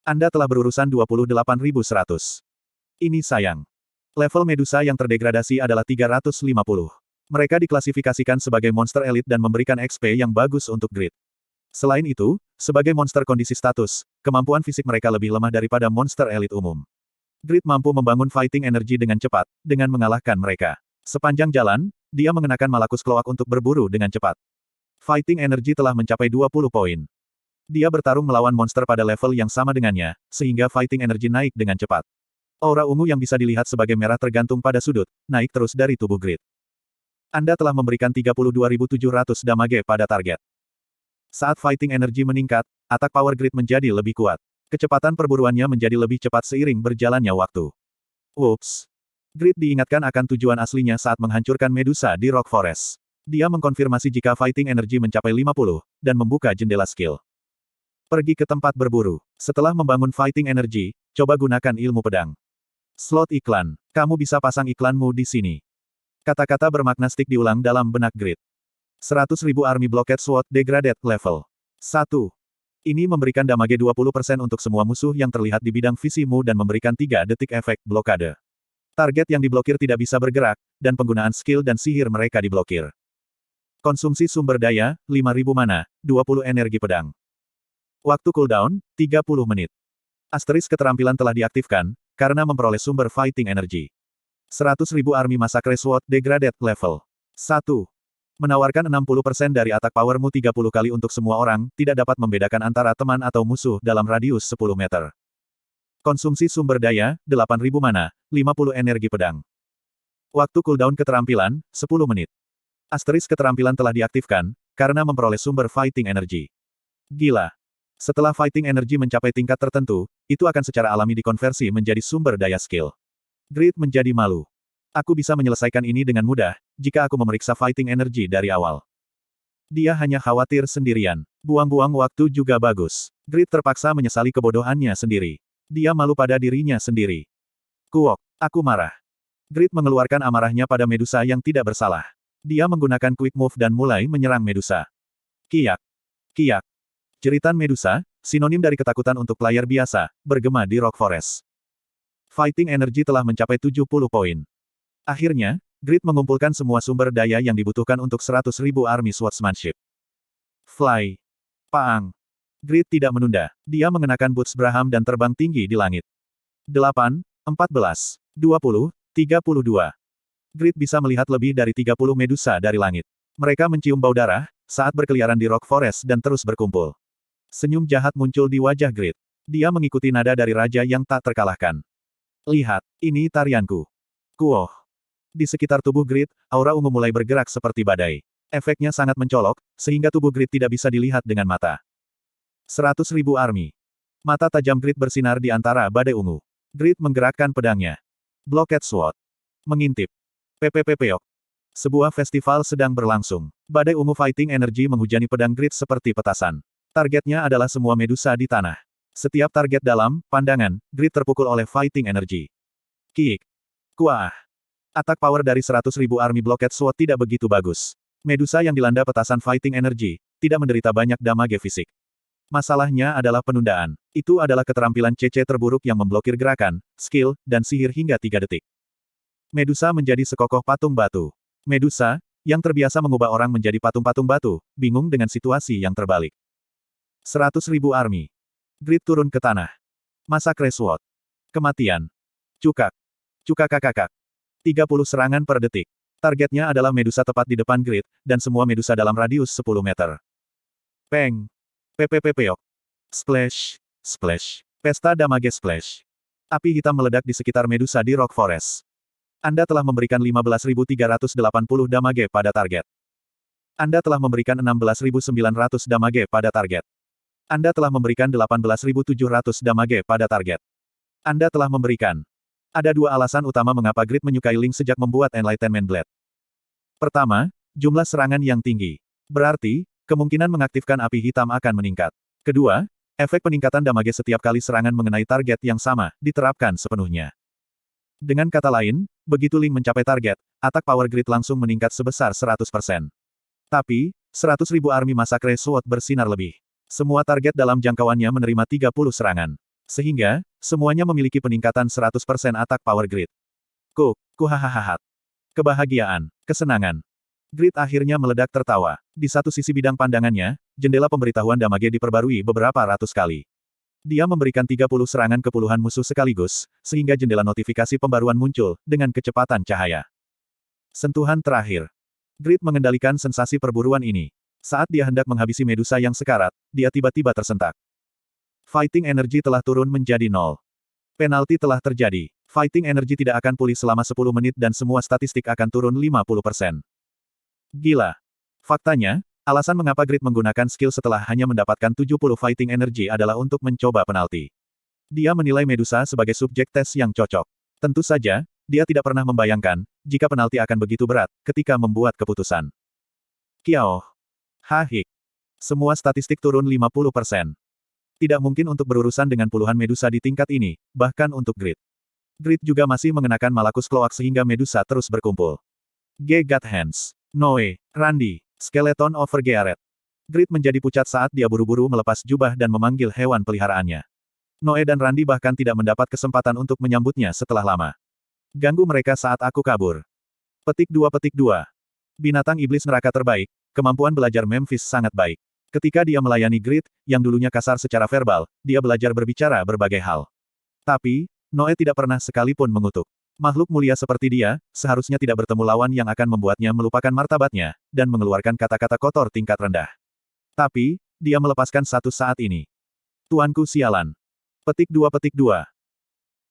Anda telah berurusan 28.100. Ini sayang. Level Medusa yang terdegradasi adalah 350. Mereka diklasifikasikan sebagai monster elit dan memberikan XP yang bagus untuk Grid. Selain itu, sebagai monster kondisi status, kemampuan fisik mereka lebih lemah daripada monster elit umum. Grid mampu membangun fighting energy dengan cepat, dengan mengalahkan mereka. Sepanjang jalan, dia mengenakan Malakus Cloak untuk berburu dengan cepat. Fighting energy telah mencapai 20 poin. Dia bertarung melawan monster pada level yang sama dengannya, sehingga fighting energy naik dengan cepat. Aura ungu yang bisa dilihat sebagai merah tergantung pada sudut, naik terus dari tubuh Grid. Anda telah memberikan 32.700 damage pada target. Saat fighting energy meningkat, attack power Grid menjadi lebih kuat. Kecepatan perburuannya menjadi lebih cepat seiring berjalannya waktu. Ups. Grid diingatkan akan tujuan aslinya saat menghancurkan Medusa di Rock Forest. Dia mengkonfirmasi jika fighting energy mencapai 50, dan membuka jendela skill. Pergi ke tempat berburu. Setelah membangun fighting energy, coba gunakan ilmu pedang. Slot iklan. Kamu bisa pasang iklanmu di sini. Kata-kata bermakna stick diulang dalam benak Grid. 100.000 Army Blockade Sword Degraded Level 1. Ini memberikan damage 20% untuk semua musuh yang terlihat di bidang visimu dan memberikan 3 detik efek blokade. Target yang diblokir tidak bisa bergerak, dan penggunaan skill dan sihir mereka diblokir. Konsumsi sumber daya, 5.000 mana, 20 energi pedang. Waktu cooldown, 30 menit. Asterisk keterampilan telah diaktifkan, karena memperoleh sumber fighting energy. 100.000 Army Massacre Sword Degraded Level 1. Menawarkan 60% dari attack powermu 30 kali untuk semua orang, tidak dapat membedakan antara teman atau musuh dalam radius 10 meter. Konsumsi sumber daya, 8.000 mana, 50 energi pedang. Waktu cooldown keterampilan, 10 menit. Asterisk keterampilan telah diaktifkan, karena memperoleh sumber fighting energy. Gila. Setelah fighting energy mencapai tingkat tertentu, itu akan secara alami dikonversi menjadi sumber daya skill. Grid menjadi malu. Aku bisa menyelesaikan ini dengan mudah, jika aku memeriksa fighting energy dari awal. Dia hanya khawatir sendirian. Buang-buang waktu juga bagus. Grid terpaksa menyesali kebodohannya sendiri. Dia malu pada dirinya sendiri. Kuok, aku marah. Grid mengeluarkan amarahnya pada Medusa yang tidak bersalah. Dia menggunakan quick move dan mulai menyerang Medusa. Kiak. Kiak. Jeritan Medusa, sinonim dari ketakutan untuk player biasa, bergema di Rock Forest. Fighting energy telah mencapai 70 poin. Akhirnya, Grid mengumpulkan semua sumber daya yang dibutuhkan untuk 100.000 Army Swordsmanship. Fly. Paang. Grid tidak menunda. Dia mengenakan boots Braham dan terbang tinggi di langit. 8, 14, 20, 32. Grid bisa melihat lebih dari 30 Medusa dari langit. Mereka mencium bau darah, saat berkeliaran di Rock Forest dan terus berkumpul. Senyum jahat muncul di wajah Grid. Dia mengikuti nada dari raja yang tak terkalahkan. Lihat, ini tarianku. Kuoh. Di sekitar tubuh Grid, aura ungu mulai bergerak seperti badai. Efeknya sangat mencolok, sehingga tubuh Grid tidak bisa dilihat dengan mata. 100.000 Army. Mata tajam Grid bersinar di antara badai ungu. Grid menggerakkan pedangnya. Blockade Sword. Mengintip. PPP Peok. Sebuah festival sedang berlangsung. Badai ungu fighting energy menghujani pedang grid seperti petasan. Targetnya adalah semua medusa di tanah. Setiap target dalam pandangan, grid terpukul oleh fighting energy. Kick. Kuah. Atak power dari 100.000 Army Blockade Sword tidak begitu bagus. Medusa yang dilanda petasan fighting energy, tidak menderita banyak damage fisik. Masalahnya adalah penundaan. Itu adalah keterampilan CC terburuk yang memblokir gerakan, skill, dan sihir hingga 3 detik. Medusa menjadi sekokoh patung batu. Medusa, yang terbiasa mengubah orang menjadi patung-patung batu, bingung dengan situasi yang terbalik. 100.000 army. Grid turun ke tanah. Massacre Sword. Kematian. Cukak. Cukak-kakak. 30 serangan per detik. Targetnya adalah medusa tepat di depan grid, dan semua medusa dalam radius 10 meter. Peng. Pepepepeok. Splash. Splash. Pesta damage splash. Api hitam meledak di sekitar medusa di Rock Forest. Anda telah memberikan 15.380 damage pada target. Anda telah memberikan 16.900 damage pada target. Anda telah memberikan 18.700 damage pada target. Anda telah memberikan. Ada dua alasan utama mengapa Grid menyukai Link sejak membuat Enlightenment Blade. Pertama, jumlah serangan yang tinggi. Berarti, kemungkinan mengaktifkan api hitam akan meningkat. Kedua, efek peningkatan damage setiap kali serangan mengenai target yang sama, diterapkan sepenuhnya. Dengan kata lain, begitu Link mencapai target, atak power Grid langsung meningkat sebesar 100%. Tapi, 100.000 army Massacre Sword bersinar lebih. Semua target dalam jangkauannya menerima 30 serangan. Sehingga, semuanya memiliki peningkatan 100% atak power Grid. Kuhahahat. Kebahagiaan, kesenangan. Grid akhirnya meledak tertawa. Di satu sisi bidang pandangannya, jendela pemberitahuan damage diperbarui beberapa ratus kali. Dia memberikan 30 serangan ke puluhan musuh sekaligus, sehingga jendela notifikasi pembaruan muncul, dengan kecepatan cahaya. Sentuhan terakhir. Grid mengendalikan sensasi perburuan ini. Saat dia hendak menghabisi medusa yang sekarat, dia tiba-tiba tersentak. Fighting energy telah turun menjadi 0. Penalti telah terjadi. Fighting energy tidak akan pulih selama 10 menit dan semua statistik akan turun 50%. Gila. Faktanya, alasan mengapa Grid menggunakan skill setelah hanya mendapatkan 70 fighting energy adalah untuk mencoba penalti. Dia menilai Medusa sebagai subjek tes yang cocok. Tentu saja, dia tidak pernah membayangkan, jika penalti akan begitu berat, ketika membuat keputusan. Kiao. Hahik. Semua statistik turun 50%. Tidak mungkin untuk berurusan dengan puluhan Medusa di tingkat ini, bahkan untuk Grid. Grid juga masih mengenakan Malakus Cloak sehingga Medusa terus berkumpul. G. God Hands. Noe, Randy, Skeleton Overgeared. Grid menjadi pucat saat dia buru-buru melepas jubah dan memanggil hewan peliharaannya. Noe dan Randy bahkan tidak mendapat kesempatan untuk menyambutnya setelah lama. Ganggu mereka saat aku kabur. Petik 2. Binatang iblis neraka terbaik, kemampuan belajar Memphis sangat baik. Ketika dia melayani Grid, yang dulunya kasar secara verbal, dia belajar berbicara berbagai hal. Tapi, Noe tidak pernah sekalipun mengutuk. Makhluk mulia seperti dia, seharusnya tidak bertemu lawan yang akan membuatnya melupakan martabatnya, dan mengeluarkan kata-kata kotor tingkat rendah. Tapi, dia melepaskan satu saat ini. Tuanku sialan. Petik 2.